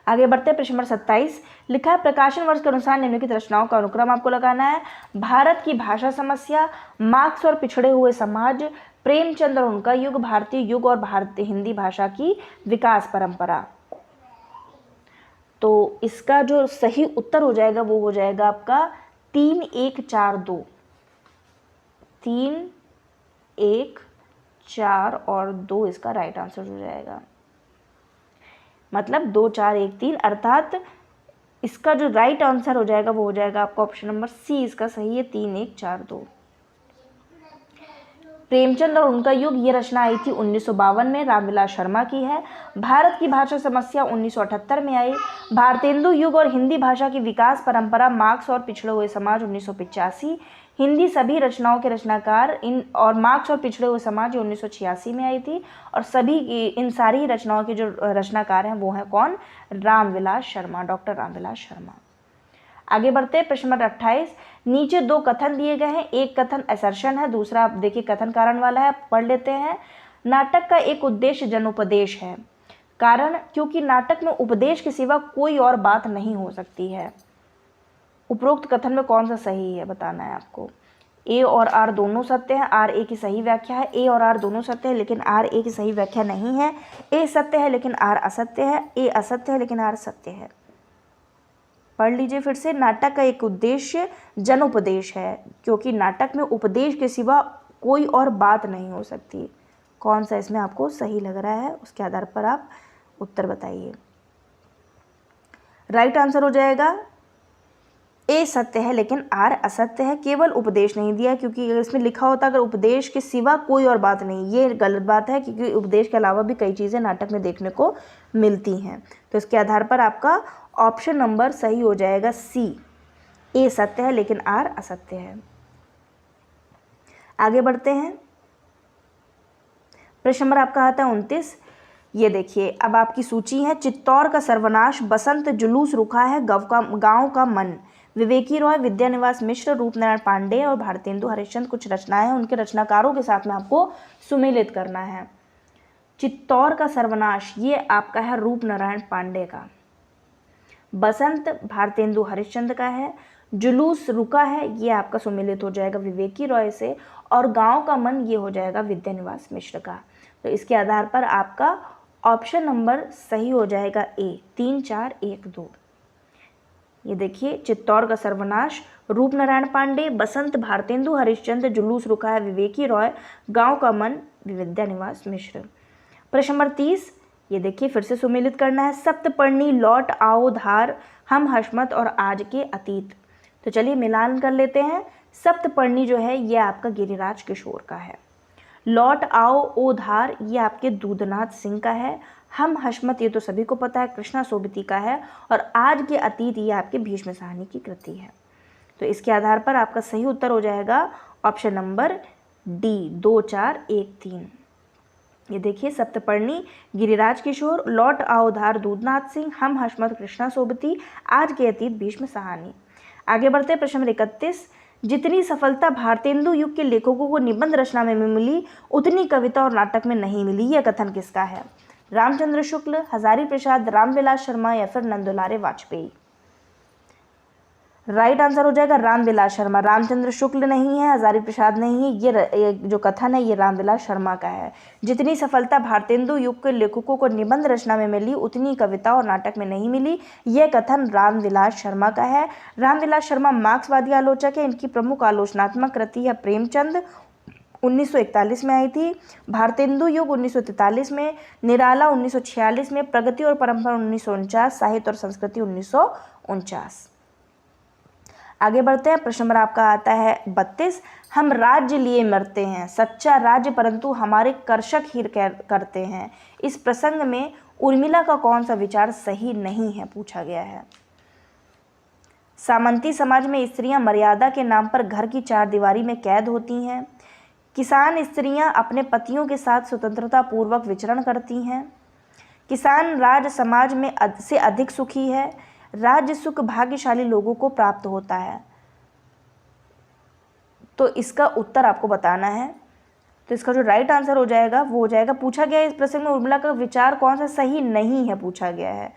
आगे बढ़ते हैं। प्रश्न नंबर 27, लिखा है प्रकाशन वर्ष के अनुसार निम्नलिखित रचनाओं का अनुक्रम आपको लगाना है। भारत की भाषा समस्या, मार्क्स और पिछड़े हुए समाज, प्रेमचंद और उनका युग, भारतीय युग और भारतीय हिंदी भाषा की विकास परंपरा। तो इसका जो सही उत्तर हो जाएगा वो हो जाएगा आपका 3, 1, 4, 2। 3, 1, 4 और 2 इसका राइट आंसर हो जाएगा। मतलब 2, 4, 1, 3, अर्थात इसका जो राइट आंसर हो जाएगा वो हो जाएगा आपका ऑप्शन नंबर सी इसका सही है, 3, 1, 4, 2। प्रेमचंद और उनका युग, ये रचना आई थी 1952 में, रामविलास शर्मा की है। भारत की भाषा समस्या 1978 में आई। भारतेंदु युग और हिंदी भाषा की विकास परंपरा, मार्क्स और पिछड़े हुए समाज 1985। हिंदी सभी रचनाओं के रचनाकार और मार्क्स और पिछड़े हुए समाज 1986 में आई थी। और सभी इन सारी रचनाओं के जो रचनाकार हैं वो हैं कौन? रामविलास शर्मा, डॉक्टर रामविलास शर्मा। आगे बढ़ते हैं, प्रश्न नंबर 28। नीचे दो कथन दिए गए हैं, एक कथन असर्शन है, दूसरा आप देखिए कथन कारण वाला है, पढ़ लेते हैं। नाटक का एक उद्देश्य जनोपदेश है। कारण, क्योंकि नाटक में उपदेश के सिवा कोई और बात नहीं हो सकती है। उपरोक्त कथन में कौन सा सही है बताना है आपको। ए और आर दोनों सत्य है, आर ए की सही व्याख्या है। ए और आर दोनों सत्य है लेकिन आर ए की सही व्याख्या नहीं है। ए सत्य है लेकिन आर असत्य है। ए असत्य है लेकिन आर सत्य है। पढ़ लीजिए फिर से। नाटक का एक उद्देश्य जनोपदेश है, क्योंकि नाटक में उपदेश के सिवा कोई और बात नहीं हो सकती। कौन सा इसमें आपको सही लग रहा है, उसके आधार पर आप उत्तर बताइए। राइट आंसर हो जाएगा ए सत्य है लेकिन आर असत्य है। केवल उपदेश नहीं दिया, क्योंकि इसमें लिखा होता अगर उपदेश के सिवा कोई और बात नहीं, ये गलत बात है, क्योंकि उपदेश के अलावा भी कई चीज़ें नाटक में देखने को मिलती हैं। तो इसके आधार पर आपका ऑप्शन नंबर सही हो जाएगा सी, ए सत्य है लेकिन आर असत्य है। आगे बढ़ते हैं, प्रश्न नंबर आपका आता है 29। ये देखिए, अब आपकी सूची है। चित्तौर का सर्वनाश, बसंत, जुलूस रुका है, गांव का मन, विवेकी रॉय, विद्यानिवास मिश्र, रूपनारायण पांडे और भारतेंदु हरिश्चंद्र कुछ रचनाएं हैं, उनके रचनाकारों के साथ में आपको सुमेलित करना है। चित्तौर का सर्वनाश ये आपका है रूपनारायण पांडे का। बसंत भारतेंदु हरिश्चंद्र का है। जुलूस रुका है ये आपका सुमेलित हो जाएगा विवेकी रॉय से। और गांव का मन ये हो जाएगा विद्यानिवास मिश्र का। तो इसके आधार पर आपका ऑप्शन नंबर सही हो जाएगा ए, 3, 4, 1, 2। ये देखिए, चित्तौर का सर्वनाश रूपनारायण पांडे, बसंत भारतेंदु हरिश्चंद्र, जुलूस रुका है विवेकी रॉय, गांव का मन विद्यानिवास मिश्र। प्रश्न नंबर 30। ये देखिए, फिर से सुमेलित करना है। सप्तपर्णी, लौट आओ धार, हम हशमत और आज के अतीत। तो चलिए मिलान कर लेते हैं। सप्तपर्णी जो है ये आपका गिरिराज किशोर का है। लौट आओ ओ धार ये आपके दूधनाथ सिंह का है। हम हशमत ये तो सभी को पता है, कृष्णा सोबती का है। और आज के अतीत ये आपके भीष्म साहनी की कृति है। तो इसके आधार पर आपका सही उत्तर हो जाएगा ऑप्शन नंबर डी, 2, 4, 1, 3। ये देखिए, सप्तपर्णी गिरिराज किशोर, लौट आओ धार दूधनाथ सिंह, हम हशमत कृष्णा सोबती, आज के अतीत भीष्म साहनी। आगे बढ़ते हैं, प्रश्न नंबर 31। जितनी सफलता भारतेंदु युग के लेखकों को निबंध रचना में मिली उतनी कविता और नाटक में नहीं मिली, यह कथन किसका है? रामचंद्र शुक्ल, हजारी प्रसाद, रामविलास शर्मा या फिर नंदुलारे वाजपेयी। राइट आंसर हो जाएगा रामविलास शर्मा। रामचंद्र शुक्ल नहीं है, हजारी प्रसाद नहीं है, ये जो कथन है ये रामविलास शर्मा का है। जितनी सफलता भारतेंदु युग के लेखकों को निबंध रचना में मिली उतनी कविता और नाटक में नहीं मिली, यह कथन रामविलास शर्मा का है। रामविलास शर्मा मार्क्सवादी आलोचक है। इनकी प्रमुख आलोचनात्मक कृति है प्रेमचंद, 1941 में आई थी। भारतेंदु युग 1943 में, निराला 1946 में, प्रगति और परंपरा 1949, साहित्य और संस्कृति 1949। आगे बढ़ते हैं, प्रश्न नंबर आपका आता है 32। हम राज्य लिए मरते हैं, सच्चा राज्य परंतु हमारे कर्षक ही करते हैं। इस प्रसंग में उर्मिला का कौन सा विचार सही नहीं है पूछा गया है। सामंती समाज में स्त्रियां मर्यादा के नाम पर घर की चारदीवारी में कैद होती हैं। किसान स्त्रियां अपने पतियों के साथ स्वतंत्रता पूर्वक विचरण करती हैं। किसान राज समाज में से अधिक सुखी है। राज्य सुख भाग्यशाली लोगों को प्राप्त होता है। तो इसका उत्तर आपको बताना है। तो इसका जो राइट आंसर हो जाएगा वो हो जाएगा, पूछा गया है इस प्रसंग में उर्मिला का विचार कौन सा सही नहीं है पूछा गया है।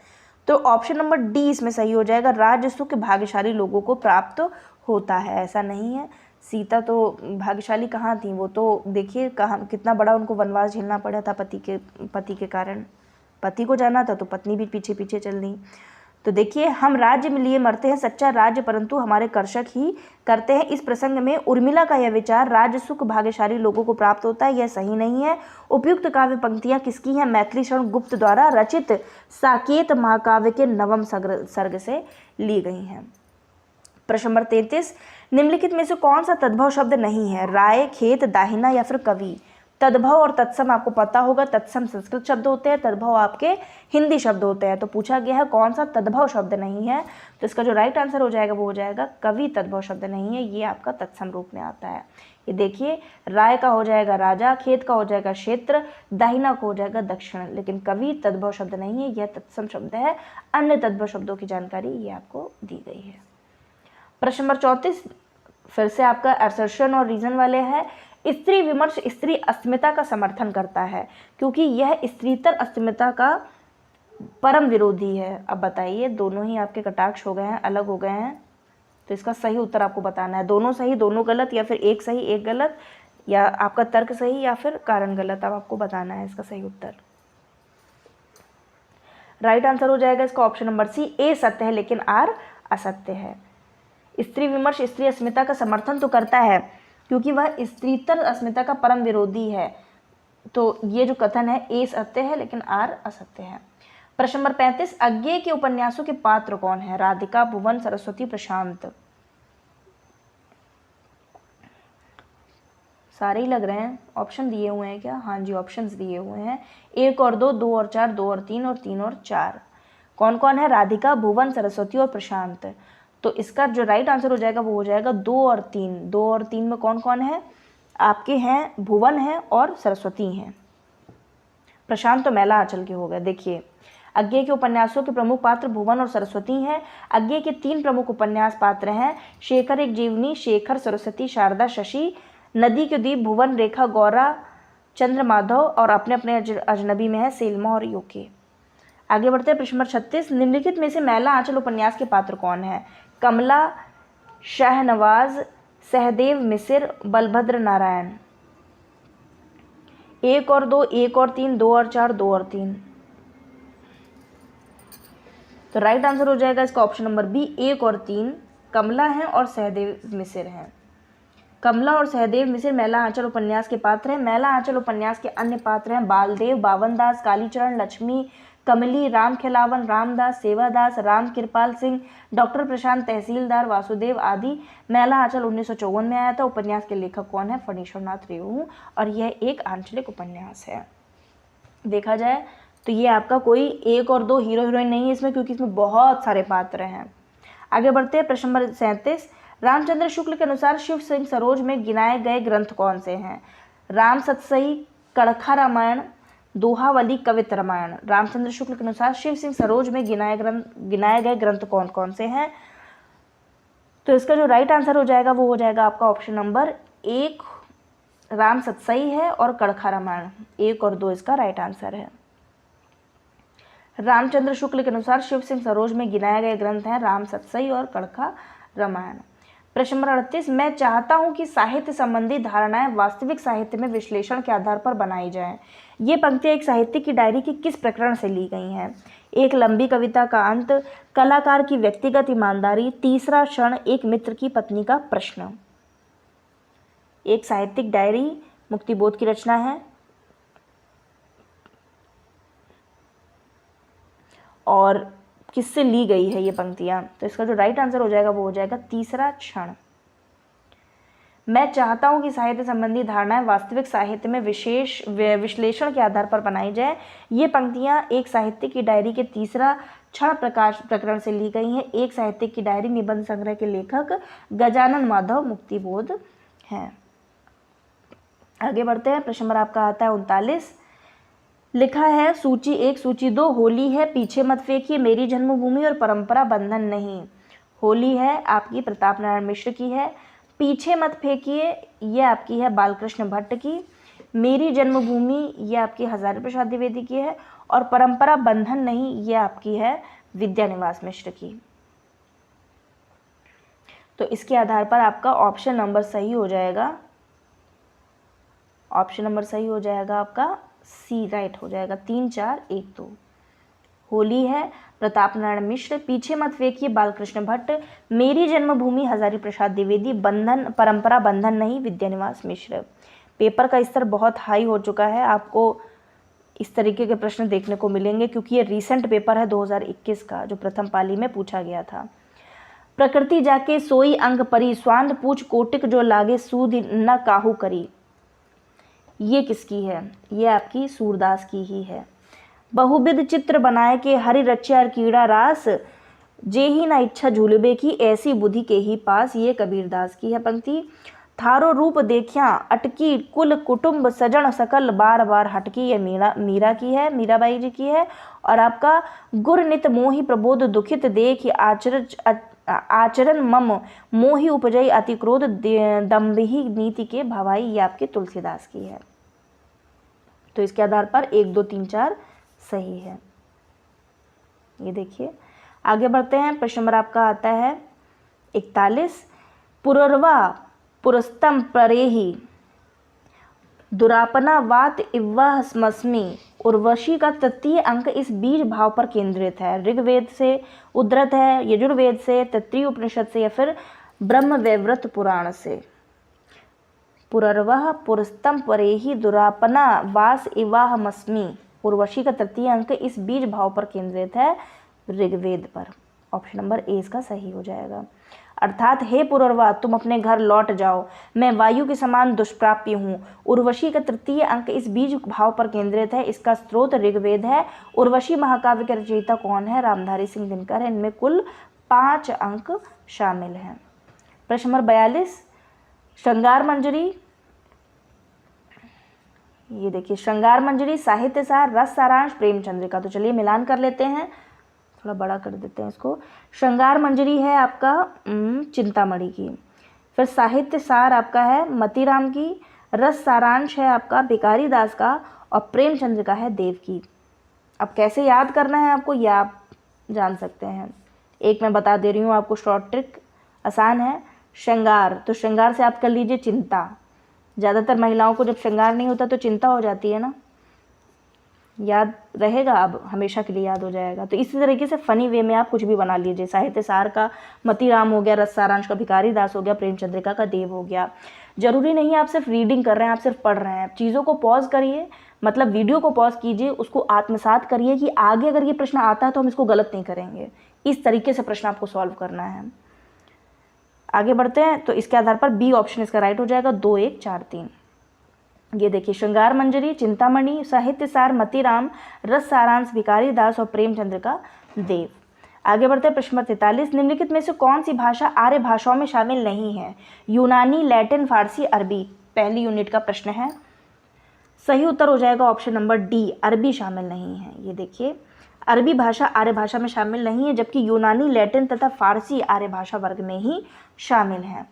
तो ऑप्शन नंबर डी इसमें सही हो जाएगा, राज्य सुख भाग्यशाली लोगों को प्राप्त होता है। ऐसा नहीं है, सीता तो भाग्यशाली कहाँ थी, वो तो देखिए कहाँ कितना बड़ा उनको वनवास झेलना पड़ा था पति के कारण। पति को जाना था तो पत्नी भी पीछे पीछे चल दी। तो देखिए, हम राज्य में लिए मरते हैं, सच्चा राज्य परंतु हमारे कर्षक ही करते हैं। इस प्रसंग में उर्मिला का यह विचार राज्य सुख भाग्यशाली लोगों को प्राप्त होता है, यह सही नहीं है। उपयुक्त काव्य पंक्तियां किसकी हैं? मैथिली शरण गुप्त द्वारा रचित साकेत महाकाव्य के नवम सर्ग से ली गई हैं। प्रश्न नंबर 33। निम्नलिखित में से कौन सा तद्भव शब्द नहीं है? राय, खेत, दाहिना या फिर कवि। तद्भव और तत्सम आपको पता होगा, तत्सम संस्कृत शब्द होते हैं, तद्भव आपके हिंदी शब्द होते हैं। तो पूछा गया है कौन सा तद्भव शब्द नहीं है, तो इसका जो राइट आंसर हो जाएगा वो हो जाएगा कवि तद्भव शब्द नहीं है, ये आपका तत्सम रूप में आता है। ये देखिए, राय का हो जाएगा राजा, खेत का हो जाएगा क्षेत्र, दाहिना का हो जाएगा दक्षिण, लेकिन कवि तद्भव शब्द नहीं है, यह तत्सम शब्द है। अन्य तद्भव शब्दों की जानकारी ये आपको दी गई है। प्रश्न नंबर 34 फिर से आपका असर्शन और रीजन वाले है। स्त्री विमर्श स्त्री अस्मिता का समर्थन करता है, क्योंकि यह स्त्रीतर अस्मिता का परम विरोधी है। अब बताइए, दोनों ही आपके कटाक्ष हो गए हैं, अलग हो गए हैं, तो इसका सही उत्तर आपको बताना है। दोनों सही, दोनों गलत, या फिर एक सही एक गलत, या आपका तर्क सही या फिर कारण गलत, अब आपको बताना है इसका सही उत्तर। राइट आंसर हो जाएगा इसका ऑप्शन नंबर सी, ए सत्य है लेकिन आर असत्य है। स्त्री विमर्श स्त्री अस्मिता का समर्थन तो करता है, क्योंकि वह स्त्रीतर अस्मिता का परम विरोधी है। तो ये जो कथन है ए सत्य है लेकिन आर असत्य है। प्रश्न नंबर 35 अज्ञेय के उपन्यासों के पात्र कौन है? राधिका, भुवन, सरस्वती, प्रशांत। सारे ही लग रहे हैं, ऑप्शन दिए हुए हैं क्या? हाँ जी, ऑप्शंस दिए हुए हैं, 1 और 2, 2 और 4, 2 और 3 और 3 और 4। कौन कौन है? राधिका, भुवन, सरस्वती और प्रशांत। तो इसका जो राइट आंसर हो जाएगा वो हो जाएगा 2 और 3। 2 और 3 में कौन कौन है? आपके हैं भुवन हैं और सरस्वती हैं। प्रशांत तो मैला आंचल के हो गए। देखिए, अज्ञेय के उपन्यासों के प्रमुख पात्र भुवन और सरस्वती हैं। अज्ञेय के 3 प्रमुख उपन्यास पात्र हैं, शेखर एक जीवनी, शेखर, सरस्वती, शारदा, शशि, नदी के द्वीप, भुवन, रेखा, गौरा, चंद्र माधव, और अपने अपने अजनबी में है सेल्मा और योके। आगे बढ़ते हैं। प्रश्न नंबर 36 निम्नलिखित में से मैला आंचल उपन्यास के पात्र कौन है? कमला, शाहनवाज, सहदेव मिसिर, बलभद्र नारायण। 1 और 2, 1 और 3, 2 और 4, 2 और 3। तो राइट आंसर हो जाएगा इसका ऑप्शन नंबर बी, 1 और 3 कमला हैं और सहदेव मिसिर हैं। कमला और सहदेव मिसिर मैला आंचल उपन्यास के पात्र हैं। मैला आंचल उपन्यास के अन्य पात्र हैं बालदेव, बावनदास, कालीचरण, लक्ष्मी, कमली, राम खिलावन, रामदास, सेवादास, राम कृपाल सिंह, डॉक्टर प्रशांत, तहसीलदार, वासुदेव आदि। मैला आंचल 1954 में आया था। उपन्यास के लेखक कौन है? फणीश्वरनाथ रेणु, और यह एक आंचलिक उपन्यास है। देखा जाए तो ये आपका कोई 1 और 2 हीरो हीरोइन नहीं है इसमें, क्योंकि इसमें बहुत सारे पात्र हैं। आगे बढ़ते हैं। प्रश्न नंबर 37 रामचंद्र शुक्ल के अनुसार शिव सिंह सरोज में गिनाए गए ग्रंथ कौन से हैं? राम सतसई, कड़खा रामायण, दोहावली, कवित रामायण। रामचंद्र शुक्ल के अनुसार शिव सिंह सरोज में गिनाए गए ग्रंथ कौन कौन से हैं? तो इसका जो राइट आंसर हो जाएगा वो हो जाएगा आपका ऑप्शन नंबर 1, राम सतसई है और कड़खा रामायण। 1 और 2 इसका राइट आंसर है। रामचंद्र शुक्ल के अनुसार शिव सिंह सरोज में गिनाए गए ग्रंथ हैं राम सतसई और कड़खा रामायण। प्रश्न नंबर 38 मैं चाहता हूं कि साहित्य संबंधी धारणाएं वास्तविक साहित्य में विश्लेषण के आधार पर बनाई जाएं। ये पंक्तियां एक साहित्य की डायरी के किस प्रकरण से ली गई हैं? एक लंबी कविता का अंत, कलाकार की व्यक्तिगत ईमानदारी, तीसरा क्षण, एक मित्र की पत्नी का प्रश्न। एक साहित्यिक डायरी मुक्तिबोध की रचना है और किससे ली गई है ये पंक्तियां? तो इसका जो राइट आंसर हो जाएगा वो हो जाएगा तीसरा क्षण। मैं चाहता हूं कि साहित्य संबंधी धारणाएं वास्तविक साहित्य में विशेष विश्लेषण के आधार पर बनाई जाए। ये पंक्तियां एक साहित्य की डायरी के तीसरा क्षण प्रकरण से ली गई हैं। एक साहित्य की डायरी निबंध संग्रह के लेखक गजानन माधव मुक्तिबोध हैं। आगे बढ़ते हैं। प्रश्न नंबर आपका आता है 39। लिखा है सूची 1 सूची 2 होली है, पीछे मत फेंकिए, मेरी जन्मभूमि और परंपरा बंधन नहीं। होली है आपकी प्रताप नारायण मिश्र की है, पीछे मत फेंकिए ये आपकी है बालकृष्ण भट्ट की, मेरी जन्मभूमि ये आपकी हजारी प्रसाद द्विवेदी की है, और परंपरा बंधन नहीं ये आपकी है विद्यानिवास मिश्र की। तो इसके आधार पर आपका ऑप्शन नंबर सही हो जाएगा, ऑप्शन नंबर सही हो जाएगा आपका सी राइट हो जाएगा। 3 4 1 2। होली है प्रताप नारायण मिश्र, पीछे मत फेंकिए बालकृष्ण भट्ट, मेरी जन्मभूमि हजारी प्रसाद द्विवेदी, बंधन परंपरा बंधन नहीं विद्यानिवास मिश्र। पेपर का स्तर बहुत हाई हो चुका है, आपको इस तरीके के प्रश्न देखने को मिलेंगे क्योंकि ये रीसेंट पेपर है 2021 का जो प्रथम पाली में पूछा गया था। प्रकृति जाके सोई अंग परी, स्वांध पूछ कोटिक जो लागे, सूद न काहू करी। ये किसकी है? ये आपकी सूरदास की ही है। बहुविध चित्र बनाए के, हरि रच्या कीड़ा रास, जे ही ना इच्छा झूलबे की, ऐसी बुद्धि के ही पास। ये कबीरदास की है पंक्ति। थारो रूप देखिया अटकी, कुल कुटुंब सजन सकल बार बार हटकी। ये मीरा की है, मीराबाई जी की है। और आपका गुर नित मोहि प्रबोध दुखित देख, आचरण मम मोहि उपजई अति क्रोध, दम्भिही नीति के भवाई। ये आपके तुलसीदास की है। तो इसके आधार पर 1 2 3 4 सही है। ये देखिए आगे बढ़ते हैं। प्रश्न नंबर आपका आता है 41। पुरर्वा पुरस्तम परेहि, दुरापना वात इव्वा स्मस्मी। उर्वशी का तृतीय अंक इस बीज भाव पर केंद्रित है। ऋग्वेद से उद्धृत है, यजुर्वेद से, तैत्तिरीय उपनिषद से, या फिर ब्रह्म वैवर्त पुराण से। पुरर्वः पुरस्तम परेहि, दुरापना वास इवाहमस्मि। उर्वशी का तृतीय अंक इस बीज भाव पर केंद्रित है, ऋग्वेद पर। ऑप्शन नंबर ए इसका सही हो जाएगा। अर्थात हे पुरर्वा, तुम अपने घर लौट जाओ, मैं वायु के समान दुष्प्राप्य हूँ। उर्वशी का तृतीय अंक इस बीज भाव पर केंद्रित है। इसका स्रोत ऋग्वेद है। उर्वशी महाकाव्य के रचयिता कौन है? रामधारी सिंह दिनकर है। इनमें कुल 5 अंक शामिल हैं। प्रश्न नंबर 42। श्रृंगार मंजरी, ये देखिए श्रृंगार मंजरी, साहित्य सार, रस सारांश, प्रेमचंद्रिका। तो चलिए मिलान कर लेते हैं, थोड़ा बड़ा कर देते हैं इसको। श्रृंगार मंजरी है आपका चिंतामणि की, फिर साहित्य सार आपका है मतीराम की, रस सारांश है आपका भिखारी दास का, और प्रेमचंद्रिका है देव की। अब कैसे याद करना है आपको, यह आप जान सकते हैं। एक मैं बता दे रही हूँ आपको, शॉर्ट ट्रिक आसान है। श्रृंगार, तो श्रृंगार से आप कर लीजिए चिंता। ज़्यादातर महिलाओं को जब श्रृंगार नहीं होता तो चिंता हो जाती है ना, याद रहेगा, अब हमेशा के लिए याद हो जाएगा। तो इसी तरीके से फ़नी वे में आप कुछ भी बना लीजिए। साहित्य सार का मतीराम हो गया, रस सारांश का भिखारी दास हो गया, प्रेमचंद्रिका का देव हो गया। जरूरी नहीं आप सिर्फ रीडिंग कर रहे हैं, आप सिर्फ पढ़ रहे हैं। चीज़ों को पॉज करिए, मतलब वीडियो को पॉज कीजिए, उसको आत्मसात करिए कि आगे अगर ये प्रश्न आता है तो हम इसको गलत नहीं करेंगे। इस तरीके से प्रश्न आपको सॉल्व करना है। आगे बढ़ते हैं। तो इसके आधार पर बी ऑप्शन इसका राइट हो जाएगा, 2 1 4 3। ये देखिए श्रृंगार मंजरी, चिंतामणि, साहित्य सार, मतीराम, रस सारांश, भिखारी दास और प्रेमचंद्रिका देव। आगे बढ़ते हैं। प्रश्न 43। निम्नलिखित में से कौन सी भाषा आर्य भाषाओं में शामिल नहीं है? यूनानी, लैटिन, फारसी, अरबी। पहली यूनिट का प्रश्न है। सही उत्तर हो जाएगा ऑप्शन नंबर डी, अरबी शामिल नहीं है। ये देखिए अरबी भाषा आर्य भाषा में शामिल नहीं है, जबकि यूनानी, लैटिन तथा फारसी आर्य भाषा वर्ग में ही शामिल है।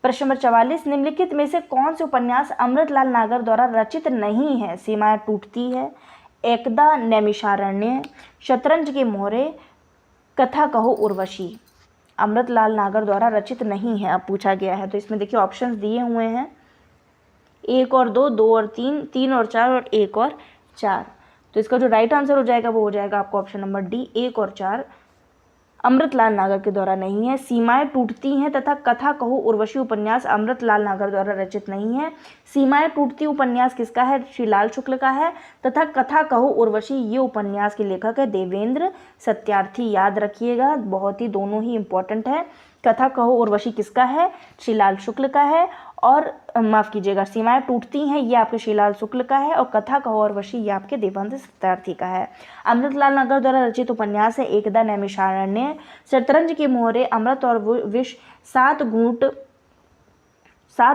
प्रश्न नंबर 44। निम्नलिखित में से कौन से उपन्यास अमृतलाल नागर द्वारा रचित नहीं है? सीमाएं टूटती है, एकदा नैमिषारण्य, शतरंज के मोहरे, कथा कहो उर्वशी। अमृतलाल नागर द्वारा रचित नहीं है, अब पूछा गया है। तो इसमें देखिए ऑप्शंस दिए हुए हैं, 1 और 2, 2 और 3, 3 और 4 और 1 और 4। तो इसका जो राइट आंसर हो जाएगा वो हो जाएगा आपको ऑप्शन नंबर डी, 1 और 4 अमृतलाल नागर के द्वारा नहीं है। सीमाएं टूटती हैं तथा कथा कहो उर्वशी उपन्यास अमृतलाल नागर द्वारा रचित नहीं है। सीमाएं टूटती उपन्यास किसका है? श्री लाल शुक्ल का है। तथा कथा कहो उर्वशी ये उपन्यास के लेखक है देवेंद्र सत्यार्थी। याद रखिएगा, बहुत ही दोनों ही इंपॉर्टेंट है। कथा कहो उर्वशी किसका है? श्री लाल शुक्ल का है। और माफ़ कीजिएगा, सीमाएं टूटती हैं ये आपके श्रीलाल शुक्ल का है, और कथा कहो उर्वशी ये आपके देवेंद्र सत्यार्थी का है। अमृतलाल नागर द्वारा रचित उपन्यास है एकदा नैमिषारण्य, शतरंज के मोहरे, अमृत और विष, 7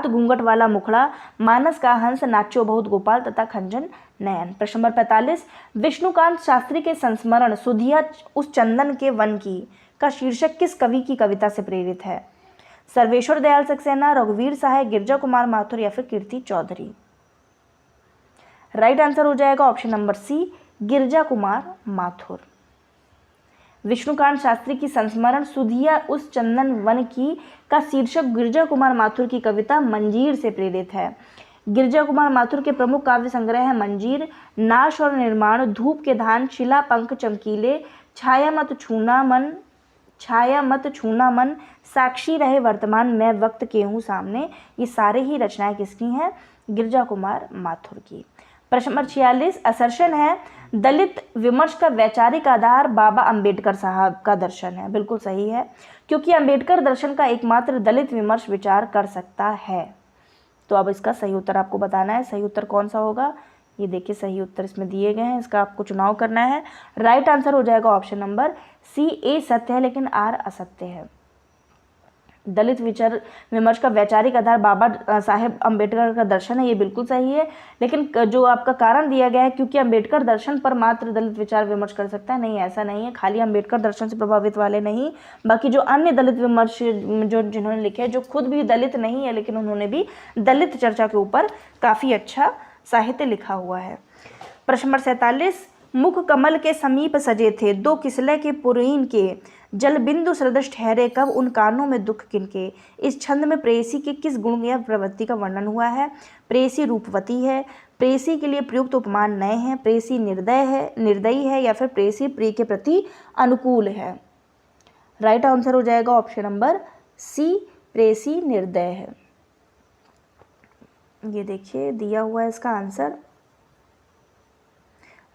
घूंघट वाला मुखड़ा, मानस का हंस, नाच्यो बहुत गोपाल तथा खंजन नयन। प्रश्न नंबर 45। विष्णुकांत शास्त्री के संस्मरण सुधिया उस चंदन के वन की का शीर्षक किस कवि की कविता से प्रेरित है? सर्वेश्वर दयाल सक्सेना, रघुवीर सहाय, गिरजा कुमार माथुर या फिर कीर्ति चौधरी। राइट आंसर हो जाएगा ऑप्शन नंबर सी, गिरजा कुमार माथुर। विष्णुकांत शास्त्री की संस्मरण सुधिया उस चंदन वन की का शीर्षक गिरजा कुमार माथुर की कविता मंजीर से प्रेरित है। गिरजा कुमार माथुर के प्रमुख काव्य संग्रह है मंजीर, नाश और निर्माण, धूप के धान, शिला पंख चमकीले, छाया मत छूना मन, साक्षी रहे वर्तमान, मैं वक्त के हूँ सामने। ये सारे ही रचनाएं किसकी हैं? गिरजा कुमार माथुर की। प्रश्न नंबर 46 असर्शन है दलित विमर्श का वैचारिक आधार बाबा अंबेडकर साहब का दर्शन है। बिल्कुल सही है, क्योंकि अंबेडकर दर्शन का एकमात्र दलित विमर्श विचार कर सकता है। तो अब इसका सही उत्तर आपको बताना है। सही उत्तर कौन सा होगा, ये देखिए सही उत्तर इसमें दिए गए हैं, इसका आपको चुनाव करना है। राइट आंसर हो जाएगा ऑप्शन नंबर सी, ए सत्य है लेकिन आर असत्य है। दलित विचार विमर्श का वैचारिक आधार बाबा साहेब अंबेडकर का दर्शन है, ये बिल्कुल सही है, लेकिन जो आपका कारण दिया गया है क्योंकि अंबेडकर दर्शन पर मात्र दलित विचार विमर्श कर सकता है, नहीं ऐसा नहीं है। खाली अंबेडकर दर्शन से प्रभावित वाले नहीं, बाकी जो अन्य दलित विमर्श जो जिन्होंने लिखे हैं, जो खुद भी दलित नहीं है लेकिन उन्होंने भी दलित चर्चा के ऊपर काफ़ी अच्छा साहित्य लिखा हुआ है। प्रश्न नंबर 47 मुख कमल के समीप सजे थे दो किसले के पुरैन के, जल बिंदु सदृश ठहरे कब उन कानों में दुख किनके। इस छंद में प्रेयसी के किस गुण या प्रवृत्ति का वर्णन हुआ है। प्रेयसी रूपवती है, प्रेयसी के लिए प्रयुक्त उपमान नए हैं, प्रेयसी निर्दयी है या फिर प्रेयसी प्रिय के प्रति अनुकूल है। राइट आंसर हो जाएगा ऑप्शन नंबर सी, प्रेयसी निर्दय है। ये देखिए दिया हुआ है इसका आंसर।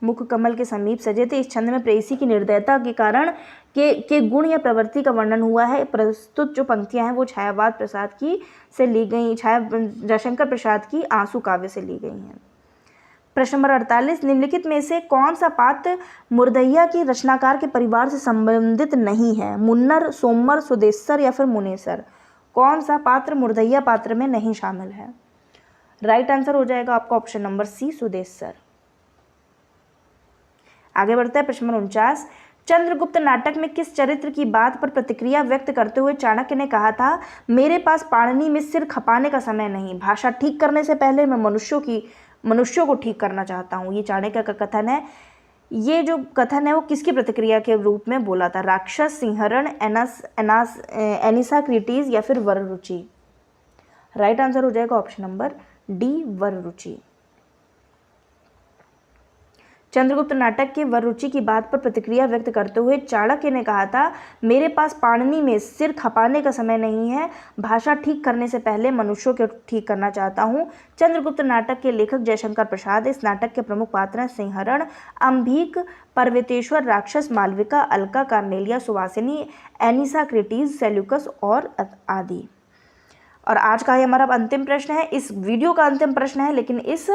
मुख कमल के समीप सजे थे, इस छंद में प्रेयसी की निर्दयता के कारण के गुण या प्रवृत्ति का वर्णन हुआ है। प्रस्तुत जो पंक्तियां हैं वो छायावाद प्रसाद की से ली गई, जयशंकर प्रसाद की आंसू काव्य से ली गई हैं। प्रश्न नंबर 48 निम्नलिखित में से कौन सा पात्र मुर्दैया की रचनाकार के परिवार से संबंधित नहीं है। मुन्नर, सोमर, सुदेसर या फिर मुनेसर। कौन सा पात्र मुर्दैया पात्र में नहीं शामिल है। राइट आंसर हो जाएगा आपका ऑप्शन नंबर सी, सुदेसर। आगे बढ़ते हैं प्रश्न नंबर 49 चंद्रगुप्त नाटक में किस चरित्र की बात पर प्रतिक्रिया व्यक्त करते हुए चाणक्य ने कहा था मेरे पास पाणिनि में सिर खपाने का समय नहीं, भाषा ठीक करने से पहले मैं मनुष्यों को ठीक करना चाहता हूँ। ये चाणक्य का कथन है। ये जो कथन है वो किसकी प्रतिक्रिया के रूप में बोला था। राक्षस, सिंहरण, एनिसा क्रीटीज या फिर वररुचि। राइट आंसर हो जाएगा option number D, Vararuchi. Chandragupta नाटक के वररुचि की बात पर प्रतिक्रिया व्यक्त करते हुए चाणक्य ने कहा था मेरे पास पाणिनि में सिर खपाने का समय नहीं है, भाषा ठीक करने से पहले मनुष्यों को ठीक करना चाहता हूँ। चंद्रगुप्त नाटक के लेखक जयशंकर प्रसाद। इस नाटक के प्रमुख पात्र हैं सिंहरण, अंबिक, पर्वतेश्वर, राक्षस, मालविका, अलका, कार्नेलिया, सुवासिनी, एनिसा क्रीटीज, सेल्यूकस और आदि। और आज का ये हमारा अंतिम प्रश्न है, इस वीडियो का अंतिम प्रश्न है, लेकिन इस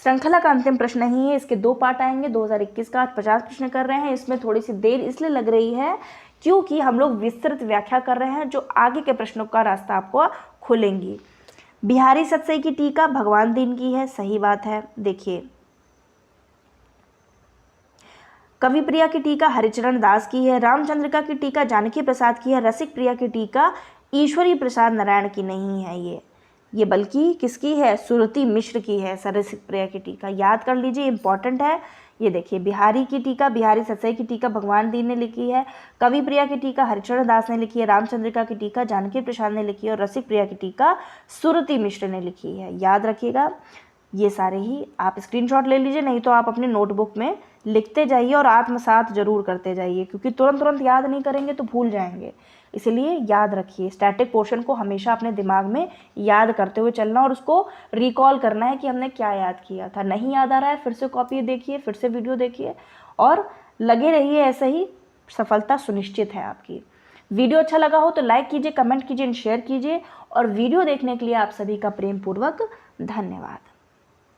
श्रृंखला का अंतिम प्रश्न नहीं है। इसके 2 पार्ट आएंगे। 2021 का 50 प्रश्न कर रहे हैं। इसमें थोड़ी सी देर इसलिए लग रही है क्योंकि हम लोग विस्तृत व्याख्या कर रहे हैं, जो आगे के प्रश्नों का रास्ता आपको खुलेंगी। बिहारी सतसई की टीका भगवान दीन की है, सही बात है। देखिए कवि प्रिया की टीका हरिचरण दास की है, रामचंद्रिका की टीका जानकी प्रसाद की है, रसिक प्रिया की टीका ईश्वरी प्रसाद नारायण की नहीं है। ये बल्कि किसकी है, सुरति मिश्र की है रसिक प्रिया की टीका। याद कर लीजिए, इंपॉर्टेंट है। ये देखिए बिहारी की टीका, बिहारी सतसई की टीका भगवान दीन ने लिखी है, कवि प्रिया की टीका हरिचरण दास ने लिखी है, रामचंद्रिका की टीका जानकी प्रसाद ने लिखी है और रसिक प्रिया की टीका सुरति मिश्र ने लिखी है। याद रखिएगा, ये सारे ही आप स्क्रीनशॉट ले लीजिए, नहीं तो आप अपनी नोटबुक में लिखते जाइए और आत्मसात जरूर करते जाइए, क्योंकि तुरंत याद नहीं करेंगे तो भूल जाएंगे। इसलिए याद रखिए, स्टैटिक पोर्शन को हमेशा अपने दिमाग में याद करते हुए चलना और उसको रिकॉल करना है कि हमने क्या याद किया था। नहीं याद आ रहा है, फिर से कॉपी देखिए, फिर से वीडियो देखिए और लगे रहिए, ऐसे ही सफलता सुनिश्चित है आपकी। वीडियो अच्छा लगा हो तो लाइक कीजिए, कमेंट कीजिए, शेयर कीजिए और वीडियो देखने के लिए आप सभी का प्रेम पूर्वक धन्यवाद।